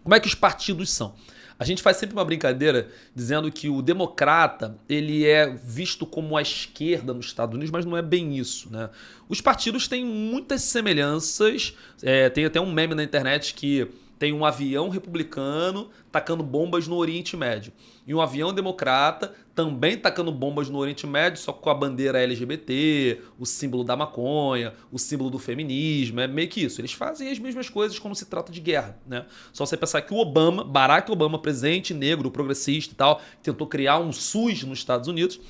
Como é que os partidos são? A gente faz sempre uma brincadeira dizendo que o democrata ele é visto como a esquerda nos Estados Unidos, mas não é bem isso, né? Os partidos têm muitas semelhanças, tem até um meme na internet que tem um avião republicano tacando bombas no Oriente Médio. E um avião democrata também tacando bombas no Oriente Médio, só com a bandeira LGBT, o símbolo da maconha, o símbolo do feminismo. É meio que isso. Eles fazem as mesmas coisas quando se trata de guerra, né? Só você pensar que o Obama, Barack Obama, presidente negro, progressista e tal, tentou criar um SUS nos Estados Unidos,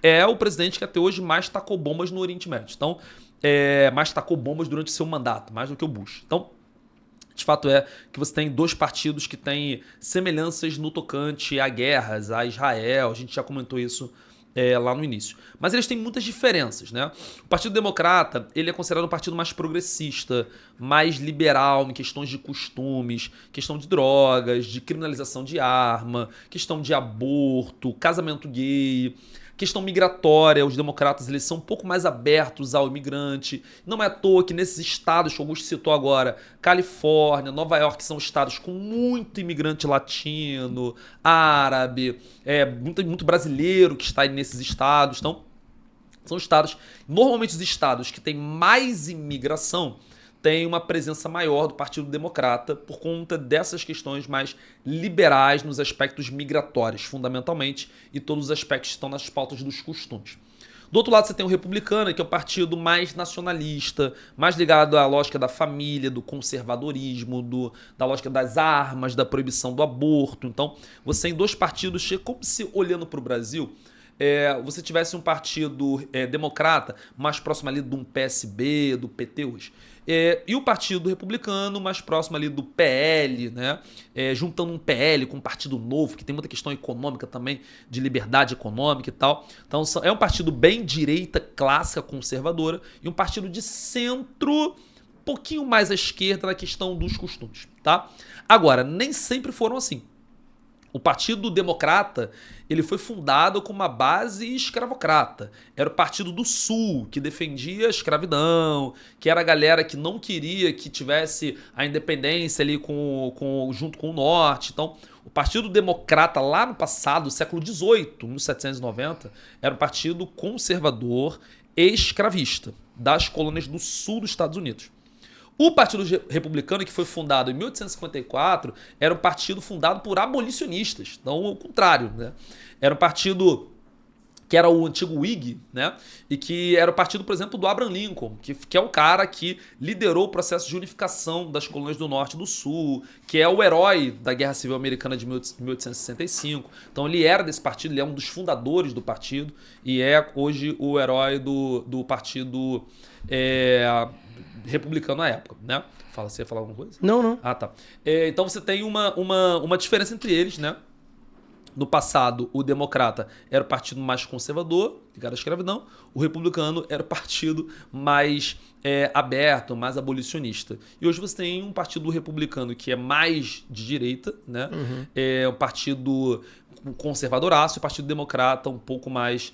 é o presidente que até hoje mais tacou bombas no Oriente Médio. Então, mais tacou bombas durante seu mandato, mais do que o Bush. Então, de fato é que você tem dois partidos que têm semelhanças no tocante a guerras, a Israel, a gente já comentou isso lá no início. Mas eles têm muitas diferenças, né? O Partido Democrata ele é considerado um partido mais progressista, mais liberal em questões de costumes, questão de drogas, de criminalização de arma, questão de aborto, casamento gay. Questão migratória, os democratas eles são um pouco mais abertos ao imigrante. Não é à toa que nesses estados que o Augusto citou agora, Califórnia, Nova York, são estados com muito imigrante latino, árabe, muito brasileiro que está aí nesses estados. Então, são estados, normalmente os estados que têm mais imigração têm uma presença maior do Partido Democrata por conta dessas questões mais liberais nos aspectos migratórios, fundamentalmente, e todos os aspectos que estão nas pautas dos costumes. Do outro lado, você tem o Republicano, que é o partido mais nacionalista, mais ligado à lógica da família, do conservadorismo, da lógica das armas, da proibição do aborto. Então, você tem dois partidos que, como se olhando para o Brasil, você tivesse um partido democrata mais próximo ali de um PSB, do PT hoje. E o Partido Republicano mais próximo ali do PL, né? Juntando um PL com um partido novo, que tem muita questão econômica também, de liberdade econômica e tal. Então é um partido bem direita, clássica, conservadora, e um partido de centro, um pouquinho mais à esquerda na questão dos costumes, tá? Agora, nem sempre foram assim. O Partido Democrata ele foi fundado com uma base escravocrata. Era o Partido do Sul, que defendia a escravidão, que era a galera que não queria que tivesse a independência ali junto com o Norte. Então, o Partido Democrata lá no passado, século XVIII, 1790, era um partido conservador e escravista das colônias do sul dos Estados Unidos. O Partido Republicano, que foi fundado em 1854, era um partido fundado por abolicionistas. Então, o contrário, né? Era um partido que era o antigo Whig, né? E que era o partido, por exemplo, do Abraham Lincoln, que é o cara que liderou o processo de unificação das colônias do Norte e do Sul, que é o herói da Guerra Civil Americana de 1865. Então, ele era desse partido, ele é um dos fundadores do partido e é hoje o herói do partido republicano na época, né? Você ia falar alguma coisa? Não. Ah, tá. Então você tem uma diferença entre eles, né? No passado, o democrata era o partido mais conservador, ligado à escravidão. O republicano era o partido mais aberto, mais abolicionista. E hoje você tem um partido republicano que é mais de direita, né? Uhum. É um partido conservadoraço, e o partido democrata um pouco mais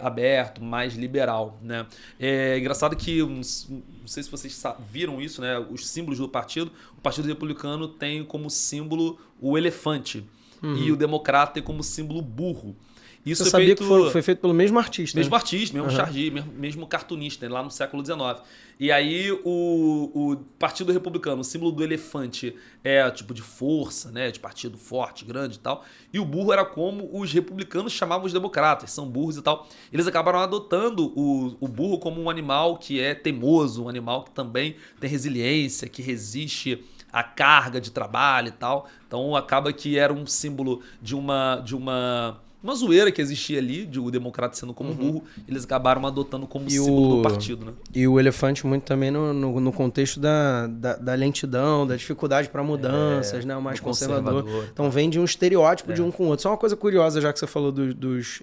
aberto, mais liberal, né? É engraçado que, não sei se vocês viram isso, né? Os símbolos do partido. O Partido Republicano tem como símbolo o elefante. Uhum. E o democrata tem como símbolo burro. Isso Você sabia que foi feito pelo mesmo artista? Mesmo né? artista, mesmo Chargy, mesmo cartunista, lá no século XIX. E aí o Partido Republicano, o símbolo do elefante é tipo de força, né, de partido forte, grande e tal. E o burro era como os republicanos chamavam os democratas, são burros e tal. Eles acabaram adotando o burro como um animal que é teimoso, um animal que também tem resiliência, que resiste à carga de trabalho e tal. Então acaba que era um símbolo de uma zoeira que existia ali, de o democrata sendo como burro, eles acabaram adotando como símbolo do partido, né? E o elefante muito também no contexto da lentidão, da dificuldade para mudanças, né? O mais conservador. Então vem de um estereótipo de um com o outro. Só uma coisa curiosa, já que você falou dos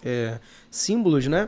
símbolos, né?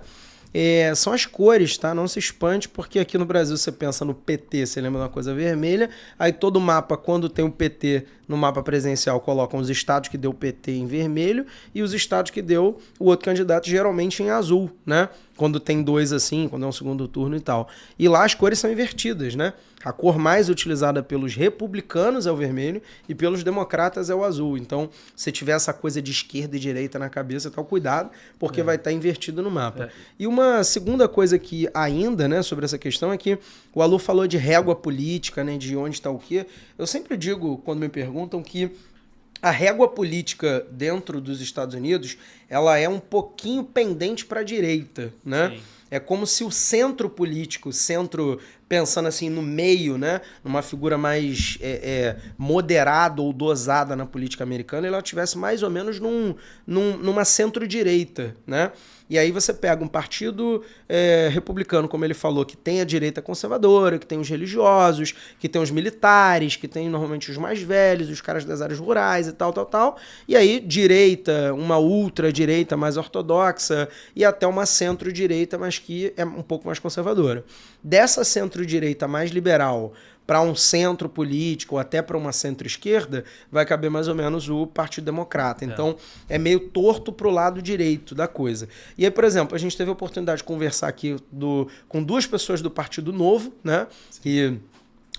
São as cores, tá? Não se espante, porque aqui no Brasil você pensa no PT, você lembra de uma coisa vermelha, aí todo mapa, quando tem o PT no mapa presidencial, colocam os estados que deu PT em vermelho e os estados que deu o outro candidato geralmente em azul, né? Quando tem dois assim, quando é um segundo turno e tal. E lá as cores são invertidas, né? A cor mais utilizada pelos republicanos é o vermelho e pelos democratas é o azul. Então, se tiver essa coisa de esquerda e direita na cabeça, tá, cuidado, porque vai estar invertido no mapa. E uma segunda coisa que ainda, né, sobre essa questão é que o Alu falou de régua política, né, de onde está o quê. Eu sempre digo, quando me perguntam, que a régua política dentro dos Estados Unidos, ela é um pouquinho pendente para a direita, né? Sim. É como se o centro político, pensando assim no meio, né, numa figura mais moderada ou dosada na política americana, ela tivesse mais ou menos numa centro-direita, né? E aí você pega um partido republicano, como ele falou, que tem a direita conservadora, que tem os religiosos, que tem os militares, que tem normalmente os mais velhos, os caras das áreas rurais e tal. E aí direita, uma ultra-direita mais ortodoxa e até uma centro-direita, mas que é um pouco mais conservadora. Dessa centro-direita mais liberal para um centro político ou até para uma centro-esquerda, vai caber mais ou menos o Partido Democrata. Então, é meio torto pro lado direito da coisa. E aí, por exemplo, a gente teve a oportunidade de conversar aqui com duas pessoas do Partido Novo, né? Que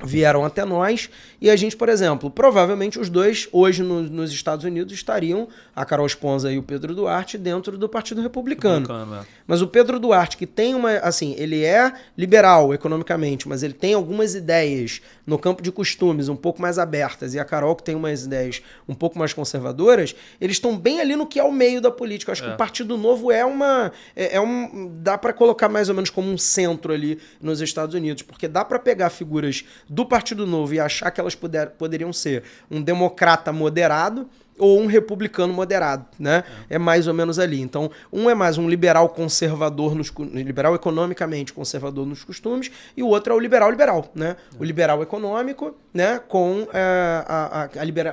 vieram até nós, e a gente, por exemplo, provavelmente os dois, hoje nos Estados Unidos, estariam, a Carol Esponza e o Pedro Duarte, dentro do Partido Republicano. Mas o Pedro Duarte, que tem uma, assim, ele é liberal economicamente, mas ele tem algumas ideias no campo de costumes um pouco mais abertas, e a Carol, que tem umas ideias um pouco mais conservadoras, eles estão bem ali no que é o meio da política. Eu acho que o Partido Novo dá para colocar mais ou menos como um centro ali nos Estados Unidos, porque dá para pegar figuras do Partido Novo e achar que elas poderiam ser um democrata moderado ou um republicano moderado, né? É mais ou menos ali. Então, um é mais um liberal conservador, liberal economicamente conservador nos costumes, e o outro é o liberal, né? O liberal econômico, né? Com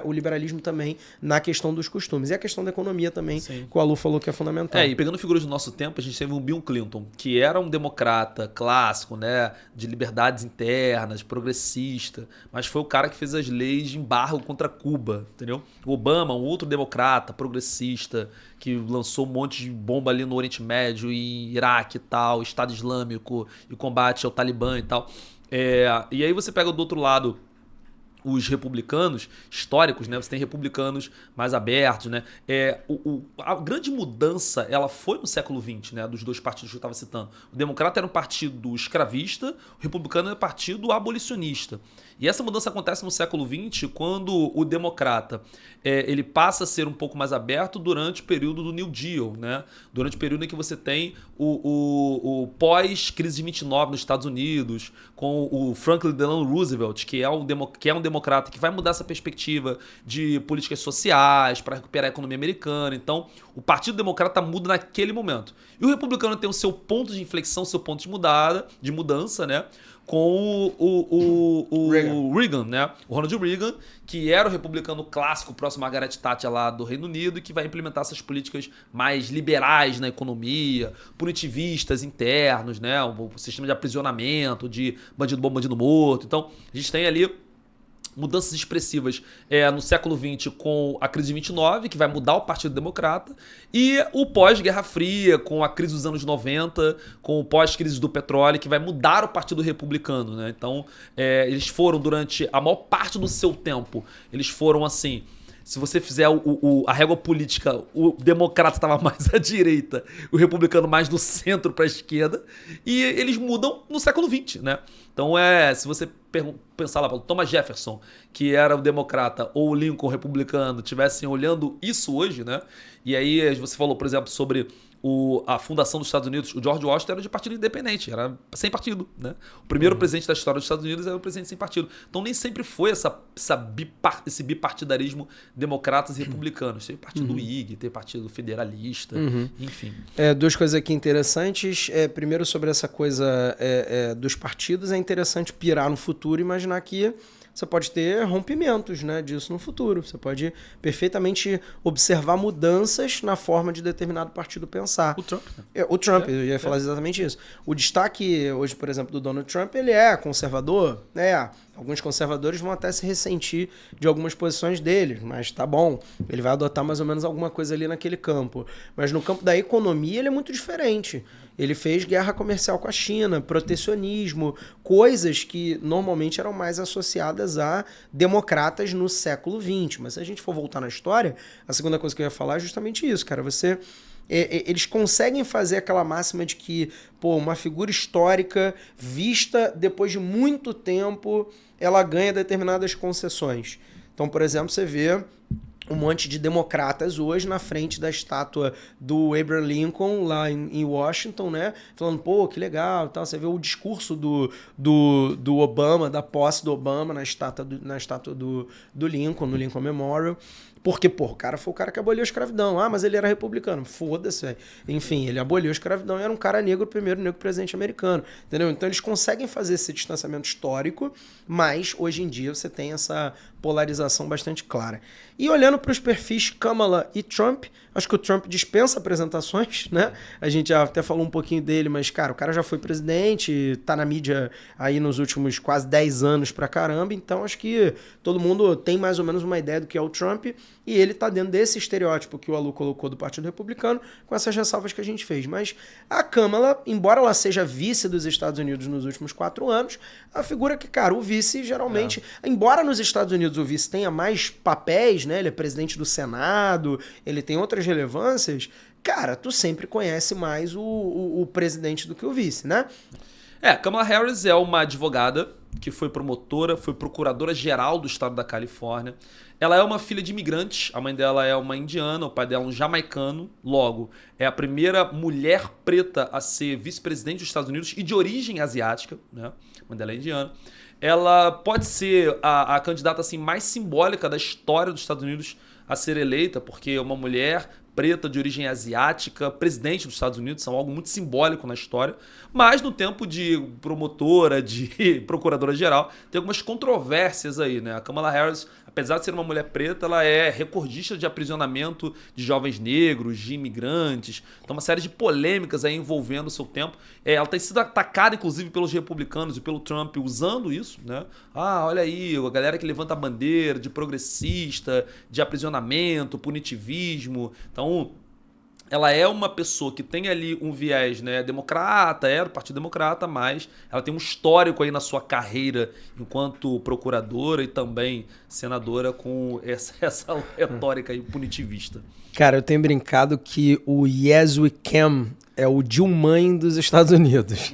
o liberalismo também na questão dos costumes. E a questão da economia também, que o Alu falou que é fundamental. E pegando figuras do nosso tempo, a gente teve um Bill Clinton, que era um democrata clássico, né? De liberdades internas, progressista, mas foi o cara que fez as leis de embargo contra Cuba, entendeu? O Obama, um outro democrata, progressista, que lançou um monte de bomba ali no Oriente Médio, e Iraque e tal, Estado Islâmico, e combate ao Talibã e tal. E aí você pega do outro lado os republicanos históricos, né? Você tem republicanos mais abertos, né? A grande mudança, ela foi no século XX, né? Dos dois partidos que eu estava citando. O democrata era um partido escravista, o republicano era um partido abolicionista. E essa mudança acontece no século XX quando o democrata ele passa a ser um pouco mais aberto durante o período do New Deal, né? Durante o período em que você tem o pós-crise de 29 nos Estados Unidos, com o Franklin Delano Roosevelt, que é um democrata que vai mudar essa perspectiva de políticas sociais para recuperar a economia americana. Então, o Partido Democrata muda naquele momento. E o republicano tem o seu ponto de inflexão, seu ponto de mudança, né? Com o Reagan, né? O Ronald Reagan, que era o republicano clássico próximo a Margaret Thatcher lá do Reino Unido, e que vai implementar essas políticas mais liberais na economia, punitivistas internos, né? O sistema de aprisionamento, de bandido bom, bandido morto. Então, a gente tem ali mudanças expressivas no século XX com a crise de 29, que vai mudar o Partido Democrata, e o pós-Guerra Fria, com a crise dos anos 90, com o pós-crise do petróleo, que vai mudar o Partido Republicano, né? Então, eles foram, durante a maior parte do seu tempo, eles foram assim... Se você fizer a régua política, o democrata estava mais à direita, o republicano mais do centro para a esquerda, e eles mudam no século XX, né? Então, se você pensar lá, Thomas Jefferson, que era o democrata, ou o Lincoln, o republicano, estivessem olhando isso hoje, né? E aí você falou, por exemplo, sobre a fundação dos Estados Unidos. O George Washington era de partido independente, era sem partido, né? O primeiro presidente da história dos Estados Unidos era o presidente sem partido. Então nem sempre foi esse bipartidarismo democratas e republicanos. Teve partido Whig, teve partido federalista, enfim. Duas coisas aqui interessantes. Primeiro, sobre essa coisa dos partidos, é interessante pirar no futuro e imaginar que você pode ter rompimentos, né, disso no futuro. Você pode perfeitamente observar mudanças na forma de determinado partido pensar. O Trump. O Trump, eu ia falar exatamente isso. O destaque hoje, por exemplo, do Donald Trump, ele é conservador, né? Alguns conservadores vão até se ressentir de algumas posições dele, mas tá bom, ele vai adotar mais ou menos alguma coisa ali naquele campo. Mas no campo da economia ele é muito diferente. Ele fez guerra comercial com a China, protecionismo, coisas que normalmente eram mais associadas a democratas no século XX. Mas se a gente for voltar na história, a segunda coisa que eu ia falar é justamente isso, cara. Eles conseguem fazer aquela máxima de que, uma figura histórica vista depois de muito tempo, ela ganha determinadas concessões. Então, por exemplo, você vê um monte de democratas hoje na frente da estátua do Abraham Lincoln lá em Washington, né? Falando, que legal, tal. Você vê o discurso do Obama, da posse do Obama na estátua do Lincoln, no Lincoln Memorial. Porque, o cara foi o cara que aboliu a escravidão. Mas ele era republicano. Foda-se, velho. Enfim, ele aboliu a escravidão e era um cara negro, o primeiro negro presidente americano. Entendeu? Então eles conseguem fazer esse distanciamento histórico, mas hoje em dia você tem essa polarização bastante clara. E olhando para os perfis Kamala e Trump, acho que o Trump dispensa apresentações, né? A gente já até falou um pouquinho dele, mas, cara, o cara já foi presidente, tá na mídia aí nos últimos quase 10 anos pra caramba, então acho que todo mundo tem mais ou menos uma ideia do que é o Trump, e ele tá dentro desse estereótipo que o Alu colocou do Partido Republicano, com essas ressalvas que a gente fez. Mas a Kamala, embora ela seja vice dos Estados Unidos nos últimos 4 anos, a figura que, cara, o vice geralmente, embora nos Estados Unidos o vice tenha mais papéis, né? Ele é presidente do Senado, ele tem outras relevâncias, cara, tu sempre conhece mais o presidente do que o vice, né? Kamala Harris é uma advogada que foi promotora, foi procuradora-geral do estado da Califórnia. Ela é uma filha de imigrantes, a mãe dela é uma indiana, o pai dela é um jamaicano. Logo, é a primeira mulher preta a ser vice-presidente dos Estados Unidos e de origem asiática, né? A mãe dela é indiana. Ela pode ser a candidata assim, mais simbólica da história dos Estados Unidos a ser eleita, porque é uma mulher preta de origem asiática, presidente dos Estados Unidos, são algo muito simbólico na história, mas no tempo de promotora, de procuradora-geral, tem algumas controvérsias aí, né? A Kamala Harris, apesar de ser uma mulher preta, ela é recordista de aprisionamento de jovens negros, de imigrantes, então uma série de polêmicas aí envolvendo o seu tempo. Ela tem sido atacada, inclusive, pelos republicanos e pelo Trump usando isso, né? Olha aí, a galera que levanta a bandeira de progressista, de aprisionamento, punitivismo. Então, ela é uma pessoa que tem ali um viés, né, democrata, do Partido Democrata, mas ela tem um histórico aí na sua carreira enquanto procuradora e também senadora com essa retórica aí punitivista. Cara, eu tenho brincado que o Yes We Can é o Dilma dos Estados Unidos.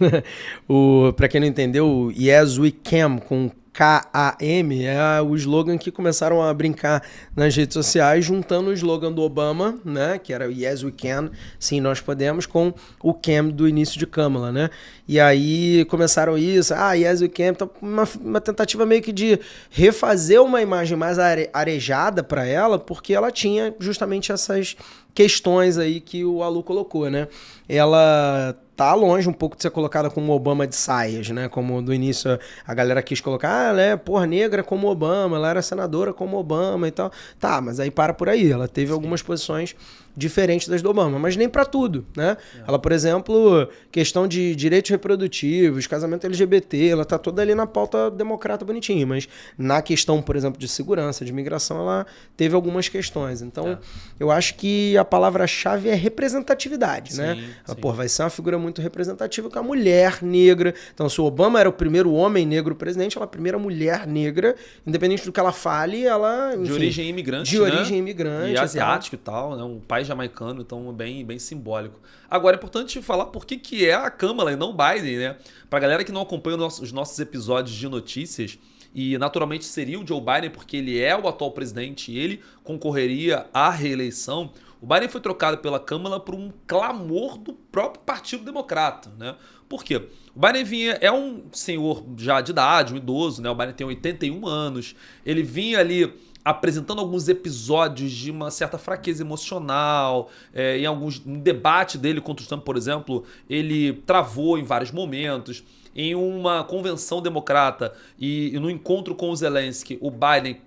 Para quem não entendeu, o Yes We Can com K-A-M é o slogan que começaram a brincar nas redes sociais, juntando o slogan do Obama, né, que era o Yes We Can, sim, nós podemos, com o Can do início de Kamala, né? E aí começaram isso, Yes We Can, então uma tentativa meio que de refazer uma imagem mais arejada para ela, porque ela tinha justamente essas questões aí que o Alu colocou, né? Ela tá longe um pouco de ser colocada como Obama de saias, né? Como do início a galera quis colocar, ela é porra negra como Obama, ela era senadora como Obama e tal. Tá, mas aí para por aí. Ela teve algumas posições diferentes das do Obama, mas nem pra tudo, né? Ela, por exemplo, questão de direitos reprodutivos, casamento LGBT, ela tá toda ali na pauta democrata bonitinha, mas na questão, por exemplo, de segurança, de imigração, ela teve algumas questões. Então, eu acho que a palavra-chave é representatividade, né? Sim. Pô, vai ser uma figura muito representativa com a mulher negra. Então, se o Obama era o primeiro homem negro presidente, ela é a primeira mulher negra, independente do que ela fale, ela... Enfim, de origem imigrante, de origem imigrante. E asiático e tal, né? Um pai jamaicano, então bem simbólico. Agora, é importante falar por que é a Kamala e não o Biden, né? Pra galera que não acompanha os nossos episódios de notícias, e naturalmente seria o Joe Biden, porque ele é o atual presidente e ele concorreria à reeleição. O Biden foi trocado pela Kamala por um clamor do próprio Partido Democrata, né? Por quê? O Biden é um senhor já de idade, um idoso, né? O Biden tem 81 anos. Ele vinha ali apresentando alguns episódios de uma certa fraqueza emocional, em debate dele contra o Trump, por exemplo, ele travou em vários momentos. Em uma convenção democrata e no encontro com o Zelensky, o Biden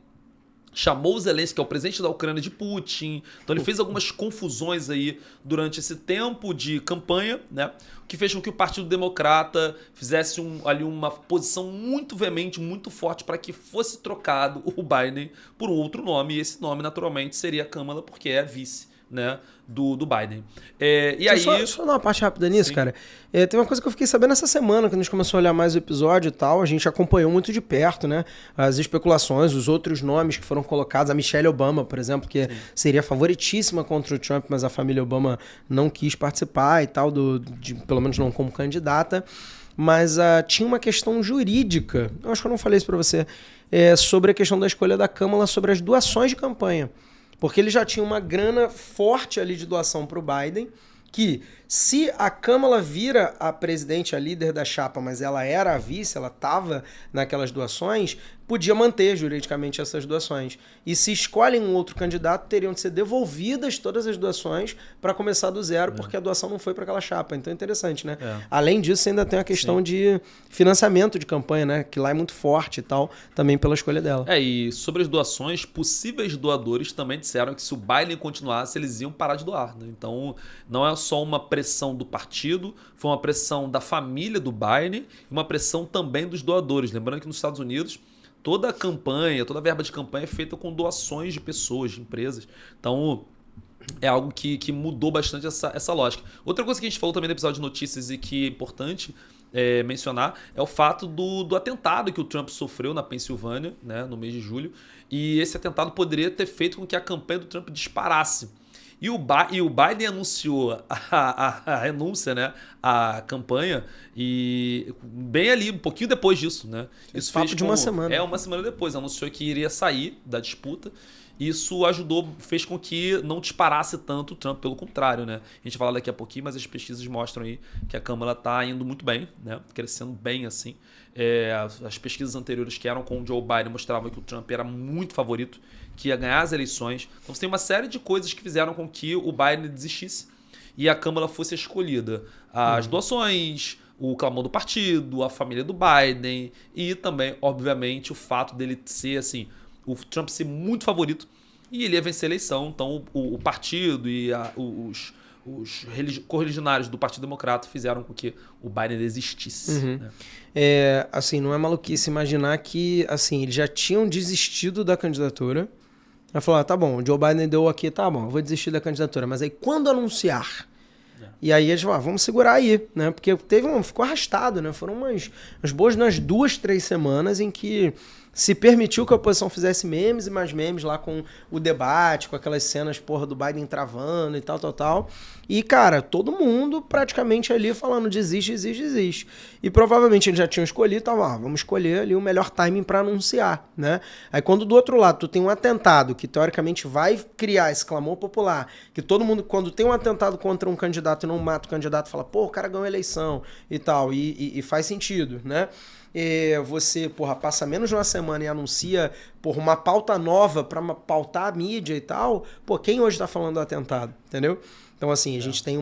chamou o Zelensky, que é o presidente da Ucrânia, de Putin. Então ele fez algumas confusões aí durante esse tempo de campanha, né? O que fez com que o Partido Democrata fizesse ali uma posição muito veemente, muito forte para que fosse trocado o Biden por um outro nome. E esse nome, naturalmente, seria a Kamala, porque é a vice, né, do Biden. E aí... Só dar uma parte rápida nisso, cara. Tem uma coisa que eu fiquei sabendo essa semana, que a gente começou a olhar mais o episódio e tal, a gente acompanhou muito de perto, né, as especulações, os outros nomes que foram colocados, a Michelle Obama, por exemplo, que seria favoritíssima contra o Trump, mas a família Obama não quis participar e tal, pelo menos não como candidata. Mas tinha uma questão jurídica, eu acho que eu não falei isso pra você, sobre a questão da escolha da Kamala, sobre as doações de campanha. Porque ele já tinha uma grana forte ali de doação para o Biden, que Se a Kamala vira a presidente, a líder da chapa, mas ela era a vice, ela estava naquelas doações, podia manter juridicamente essas doações. E se escolhem um outro candidato, teriam de ser devolvidas todas as doações para começar do zero, porque a doação não foi para aquela chapa. Então é interessante, né? Além disso, ainda tem a questão de financiamento de campanha, né? Que lá é muito forte e tal, também pela escolha dela. E sobre as doações, possíveis doadores também disseram que se o Biden continuasse, eles iam parar de doar, né? Então, não é só uma pressão do partido, foi uma pressão da família do Biden e uma pressão também dos doadores. Lembrando que nos Estados Unidos, toda a campanha, toda a verba de campanha é feita com doações de pessoas, de empresas. Então, é algo que mudou bastante essa lógica. Outra coisa que a gente falou também no episódio de notícias e que é importante mencionar é o fato do atentado que o Trump sofreu na Pensilvânia, né, no mês de julho. E esse atentado poderia ter feito com que a campanha do Trump disparasse. E o Biden anunciou a renúncia, né, à campanha, e bem ali, um pouquinho depois disso, né? Isso papo de uma semana. Uma semana depois, anunciou que iria sair da disputa. Isso fez com que não disparasse tanto o Trump, pelo contrário, né? A gente vai falar daqui a pouquinho, mas as pesquisas mostram aí que a Câmara está indo muito bem, né? Crescendo bem, assim. As pesquisas anteriores que eram com o Joe Biden mostravam que o Trump era muito favorito, que ia ganhar as eleições. Então você tem uma série de coisas que fizeram com que o Biden desistisse e a Câmara fosse escolhida. As doações, o clamor do partido, a família do Biden e também, obviamente, o fato dele ser, assim, o Trump ser muito favorito e ele ia vencer a eleição. Então o partido e os correligionários do Partido Democrata fizeram com que o Biden desistisse. Né? Assim, não é maluquice imaginar que, assim, eles já tinham desistido da candidatura. Ela falou, tá bom, o Joe Biden deu aqui, tá bom, eu vou desistir da candidatura. Mas aí quando anunciar? E aí eles falaram, vamos segurar aí, né? Porque ficou arrastado, né? Foram umas boas 2-3 semanas em que se permitiu que a oposição fizesse memes e mais memes lá com o debate, com aquelas cenas, porra, do Biden travando e tal. E, cara, todo mundo praticamente ali falando desiste. E provavelmente eles já tinham escolhido, vamos escolher ali o melhor timing para anunciar, né? Aí quando do outro lado tu tem um atentado que teoricamente vai criar esse clamor popular, que todo mundo, quando tem um atentado contra um candidato e não mata o candidato, fala, pô, o cara ganhou a eleição e tal, e faz sentido, né? Você, passa menos de uma semana e anuncia, uma pauta nova para pautar a mídia e tal, quem hoje tá falando do atentado, entendeu? Então, assim, a gente tem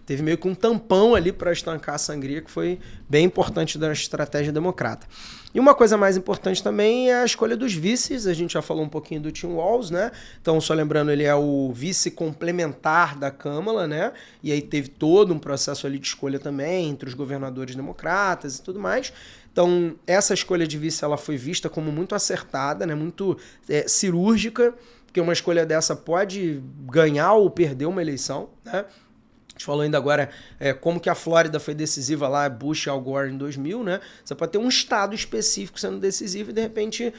teve meio que um tampão ali para estancar a sangria, que foi bem importante da estratégia democrata. E uma coisa mais importante também é a escolha dos vices. A gente já falou um pouquinho do Tim Walz, né? Então, só lembrando, ele é o vice complementar da Câmara, né? E aí teve todo um processo ali de escolha também entre os governadores democratas e tudo mais. Então, essa escolha de vice ela foi vista como muito acertada, né? Muito cirúrgica, porque uma escolha dessa pode ganhar ou perder uma eleição, né? A gente falou ainda agora como que a Flórida foi decisiva lá, Bush e Al Gore em 2000, né? Você pode ter um estado específico sendo decisivo e de repente,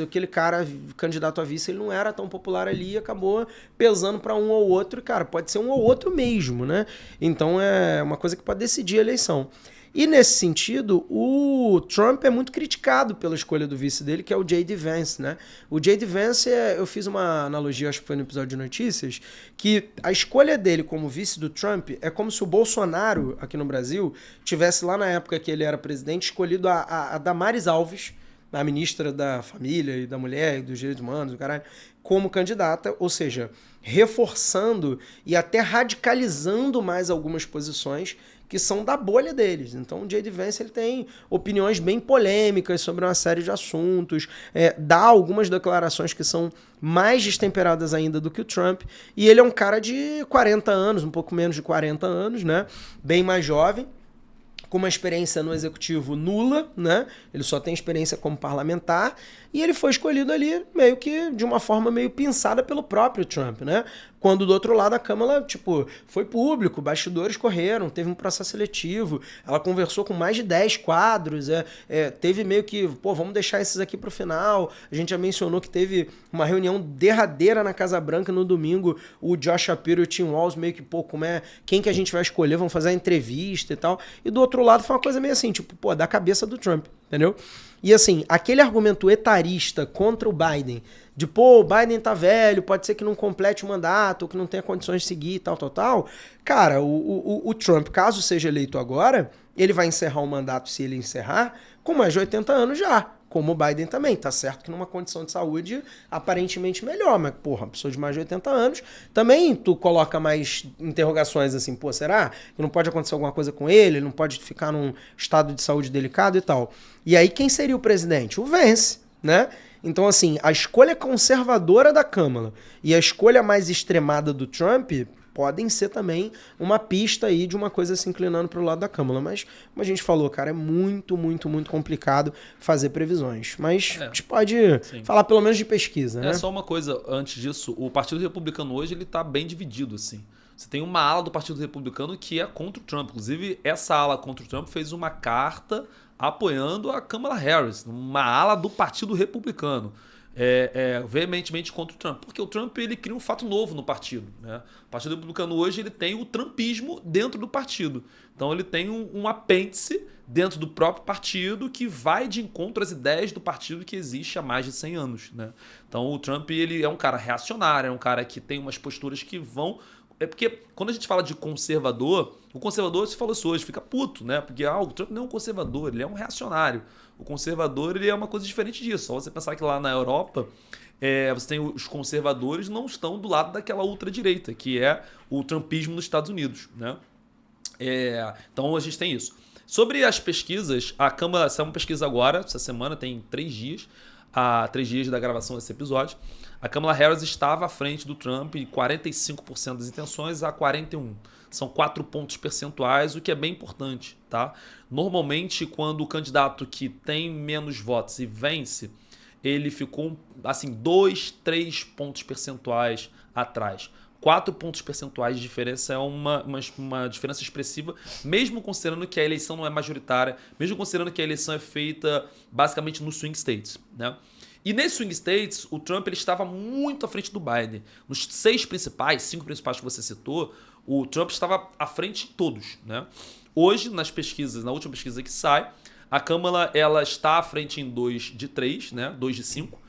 aquele cara candidato a vice, ele não era tão popular ali e acabou pesando para um ou outro. E, cara, pode ser um ou outro mesmo, né? Então é uma coisa que pode decidir a eleição. E nesse sentido, o Trump é muito criticado pela escolha do vice dele, que é o J.D. Vance, né? O J.D. Vance, eu fiz uma analogia, acho que foi no episódio de notícias, que a escolha dele como vice do Trump é como se o Bolsonaro, aqui no Brasil, tivesse lá na época que ele era presidente, escolhido a Damares Alves, a ministra da Família e da Mulher e dos Direitos Humanos, do caralho, como candidata, ou seja, reforçando e até radicalizando mais algumas posições que são da bolha deles. Então o J.D. Vance ele tem opiniões bem polêmicas sobre uma série de assuntos, dá algumas declarações que são mais destemperadas ainda do que o Trump, e ele é um cara de 40 anos, um pouco menos de 40 anos, né? Bem mais jovem, com uma experiência no executivo nula, né? Ele só tem experiência como parlamentar, e ele foi escolhido ali meio que de uma forma meio pensada pelo próprio Trump, né? Quando do outro lado a Câmara, foi público, bastidores correram, teve um processo seletivo, ela conversou com mais de 10 quadros, teve meio que, vamos deixar esses aqui pro final. A gente já mencionou que teve uma reunião derradeira na Casa Branca no domingo, o Josh Shapiro e o Tim Walz meio que, quem que a gente vai escolher, vamos fazer a entrevista e tal. E do outro lado foi uma coisa meio assim, da cabeça do Trump, entendeu? E assim, aquele argumento etarista contra o Biden, de, pô, o Biden tá velho, pode ser que não complete o mandato, ou que não tenha condições de seguir, tal. Cara, o Trump, caso seja eleito agora, ele vai encerrar o mandato, se ele encerrar, com mais de 80 anos já. Como o Biden também. Tá certo que numa condição de saúde aparentemente melhor, mas, porra, pessoa de mais de 80 anos, também tu coloca mais interrogações assim, pô, será que não pode acontecer alguma coisa com ele? Ele não pode ficar num estado de saúde delicado e tal. E aí, quem seria o presidente? O Vance, né? Então, assim, a escolha conservadora da Câmara e a escolha mais extremada do Trump podem ser também uma pista aí de uma coisa se inclinando para o lado da Câmara. Mas, como a gente falou, cara, é muito complicado fazer previsões. Mas a gente pode falar pelo menos de pesquisa, né? Só uma coisa antes disso. O Partido Republicano hoje ele tá bem dividido, assim. Você tem uma ala do Partido Republicano que é contra o Trump. Inclusive, essa ala contra o Trump fez uma carta apoiando a Kamala Harris, uma ala do Partido Republicano. Veementemente contra o Trump. Porque o Trump ele cria um fato novo no partido. Né? O Partido Republicano hoje ele tem o trumpismo dentro do partido. Então ele tem um apêndice dentro do próprio partido que vai de encontro às ideias do partido que existe há mais de 100 anos. Né? Então o Trump ele é um cara reacionário, é um cara que tem umas posturas que vão... Porque quando a gente fala de conservador, o conservador, você falou isso hoje, fica puto, né? Porque o Trump não é um conservador, ele é um reacionário. O conservador ele é uma coisa diferente disso. Só você pensar que lá na Europa, você tem os conservadores não estão do lado daquela ultradireita, que é o trumpismo nos Estados Unidos, né? Então a gente tem isso. Sobre as pesquisas, a Câmara saiu uma pesquisa agora, essa semana, tem 3 dias, há 3 dias da gravação desse episódio. A Kamala Harris estava à frente do Trump em 45% das intenções a 41%. São 4 pontos percentuais, o que é bem importante, tá? Normalmente, quando o candidato que tem menos votos e vence, ele ficou assim 2, 3 pontos percentuais atrás. 4 pontos percentuais de diferença é uma diferença expressiva, mesmo considerando que a eleição não é majoritária, mesmo considerando que a eleição é feita basicamente nos swing states, né? E nesses swing states, o Trump ele estava muito à frente do Biden. Nos 5 principais que você citou, o Trump estava à frente de todos, né? Hoje, nas pesquisas, na última pesquisa que sai, a Kamala ela está à frente em 2 de 3, né? 2 de 5.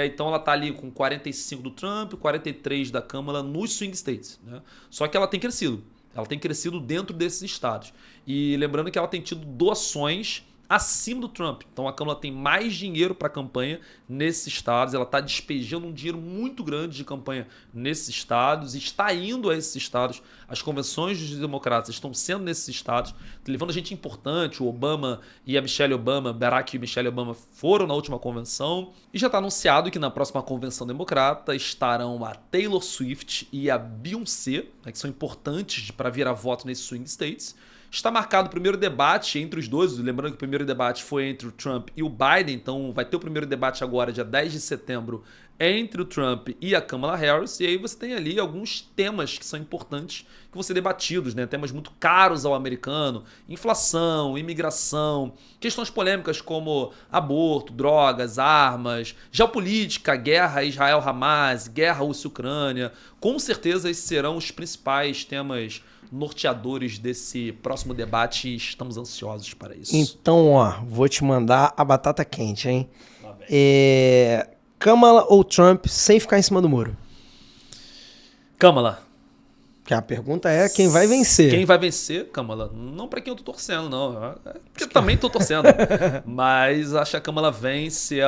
Então ela está ali com 45 do Trump, 43 da Kamala nos swing states, né? Só que ela tem crescido. Ela tem crescido dentro desses estados. E lembrando que ela tem tido doações acima do Trump. Então a Câmara tem mais dinheiro para a campanha nesses estados, ela está despejando um dinheiro muito grande de campanha nesses estados, está indo a esses estados, as convenções dos democratas estão sendo nesses estados, levando gente importante, o Obama e a Michelle Obama, Barack e Michelle Obama foram na última convenção, e já está anunciado que na próxima convenção democrata estarão a Taylor Swift e a Beyoncé, né, que são importantes para virar voto nesses swing states. Está marcado o primeiro debate entre os dois, lembrando que o primeiro debate foi entre o Trump e o Biden, então vai ter o primeiro debate agora, dia 10 de setembro, entre o Trump e a Kamala Harris, e aí você tem ali alguns temas que são importantes que vão ser debatidos, né? Temas muito caros ao americano, inflação, imigração, questões polêmicas como aborto, drogas, armas, geopolítica, guerra Israel-Hamas, guerra Rússia-Ucrânia. Com certeza esses serão os principais temas norteadores desse próximo debate e estamos ansiosos para isso. Então, vou te mandar a batata quente, hein? Kamala ou Trump sem ficar em cima do muro? Kamala. Que a pergunta é quem vai vencer. Quem vai vencer, Kamala? Não para quem eu tô torcendo, não. Porque eu também tô torcendo. Mas acho que a Kamala vence,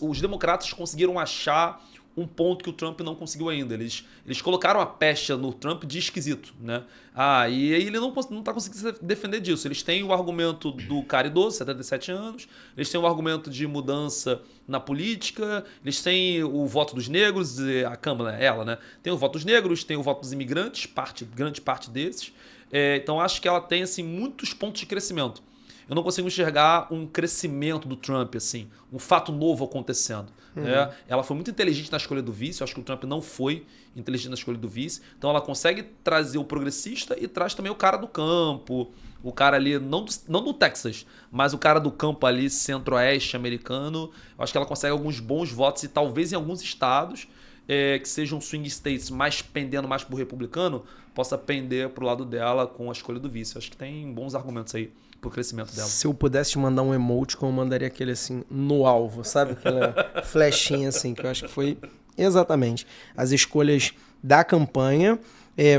os democratas conseguiram achar um ponto que o Trump não conseguiu ainda. Eles colocaram a pecha no Trump de esquisito, né? E aí ele não tá conseguindo se defender disso. Eles têm o argumento do cara idoso, 77 anos, eles têm o argumento de mudança na política, eles têm o voto dos negros, a Câmara, ela, né? Tem o voto dos negros, tem o voto dos imigrantes, grande parte desses. Então acho que ela tem assim, muitos pontos de crescimento. Eu não consigo enxergar um crescimento do Trump, assim, um fato novo acontecendo. Né? Ela foi muito inteligente na escolha do vice, eu acho que o Trump não foi inteligente na escolha do vice. Então ela consegue trazer o progressista e traz também o cara do campo, o cara ali, não do Texas, mas o cara do campo ali, centro-oeste americano. Eu acho que ela consegue alguns bons votos e talvez em alguns estados que sejam swing states pendendo mais pro republicano, possa pender pro lado dela com a escolha do vice. Eu acho que tem bons argumentos aí pro crescimento dela. Se eu pudesse te mandar um emoji, eu mandaria aquele assim, no alvo, sabe? Aquela flechinha assim, que eu acho que foi exatamente as escolhas da campanha.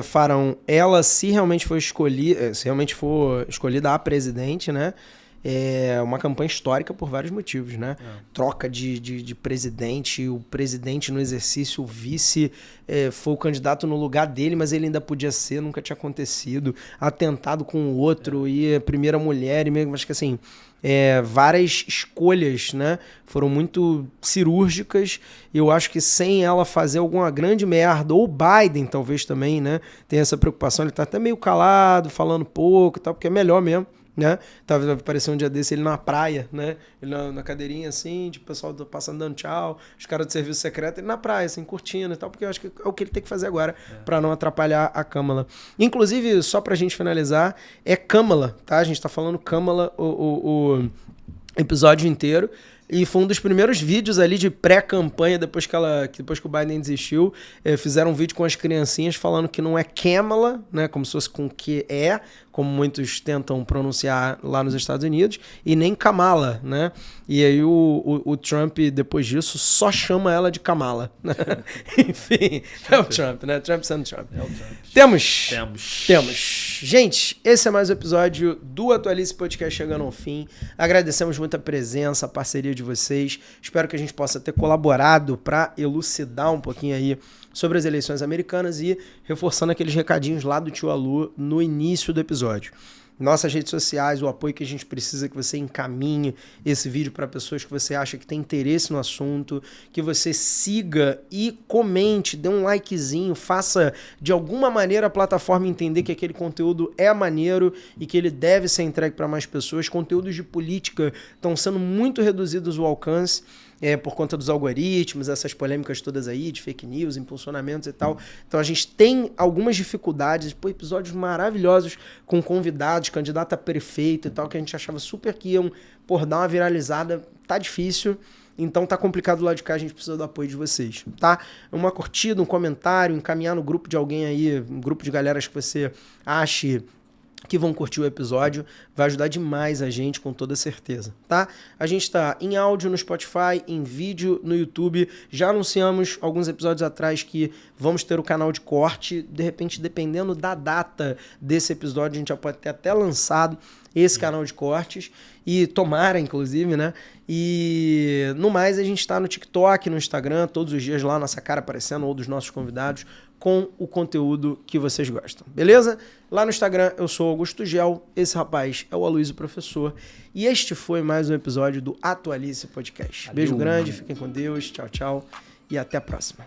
Farão ela, se realmente for escolhida a presidente, né? É uma campanha histórica por vários motivos, né? Troca de presidente, o presidente no exercício, o vice foi o candidato no lugar dele, mas ele ainda podia ser, nunca tinha acontecido. Atentado com o outro, e a primeira mulher, e mesmo, acho que assim, várias escolhas, né? Foram muito cirúrgicas. Eu acho que sem ela fazer alguma grande merda, ou o Biden talvez também, né? Tem essa preocupação, ele tá até meio calado, falando pouco e tal, porque é melhor mesmo. Né? Tava aparecendo um dia desse ele na praia, né? Ele na cadeirinha assim, tipo, o pessoal passando dando tchau, os caras do serviço secreto, ele na praia, assim, curtindo e tal, porque eu acho que é o que ele tem que fazer agora pra não atrapalhar a Kamala. Inclusive, só pra gente finalizar, é Kamala, tá? A gente tá falando Kamala o episódio inteiro. E foi um dos primeiros vídeos ali de pré-campanha, depois que o Biden desistiu. Fizeram um vídeo com as criancinhas falando que não é Kamala, né? Como se fosse com que como muitos tentam pronunciar lá nos Estados Unidos, e nem Kamala, né? E aí o Trump, depois disso, só chama ela de Kamala. Né? Enfim, é o Trump, né? Trump sendo Trump. É o Trump. Temos. Gente, esse é mais um episódio do Atualize Podcast chegando ao fim. Agradecemos muito a presença, a parceria de vocês. Espero que a gente possa ter colaborado para elucidar um pouquinho aí sobre as eleições americanas e reforçando aqueles recadinhos lá do Tio Alu no início do episódio. Nossas redes sociais, o apoio que a gente precisa, que você encaminhe esse vídeo para pessoas que você acha que tem interesse no assunto, que você siga e comente, dê um likezinho, faça de alguma maneira a plataforma entender que aquele conteúdo é maneiro e que ele deve ser entregue para mais pessoas. Conteúdos de política estão sendo muito reduzidos o alcance, por conta dos algoritmos, essas polêmicas todas aí, de fake news, impulsionamentos e tal. Então a gente tem algumas dificuldades, episódios maravilhosos com convidados, candidato a prefeito e tal, que a gente achava super que iam, dar uma viralizada. Tá difícil, então tá complicado do lado de cá, a gente precisa do apoio de vocês, tá? Uma curtida, um comentário, encaminhar no grupo de alguém aí, um grupo de galeras que você ache que vão curtir o episódio, vai ajudar demais a gente, com toda certeza, tá? A gente tá em áudio no Spotify, em vídeo no YouTube, já anunciamos alguns episódios atrás que vamos ter o canal de corte, de repente, dependendo da data desse episódio, a gente já pode ter até lançado esse canal de cortes, e tomara, inclusive, né? E no mais, a gente tá no TikTok, no Instagram, todos os dias lá, nossa cara aparecendo, ou dos nossos convidados, com o conteúdo que vocês gostam, beleza? Lá no Instagram eu sou Augusto Gel, esse rapaz é o Aloysio Professor, e este foi mais um episódio do Atualize Podcast. Beijo grande, fiquem com Deus, tchau, tchau, e até a próxima.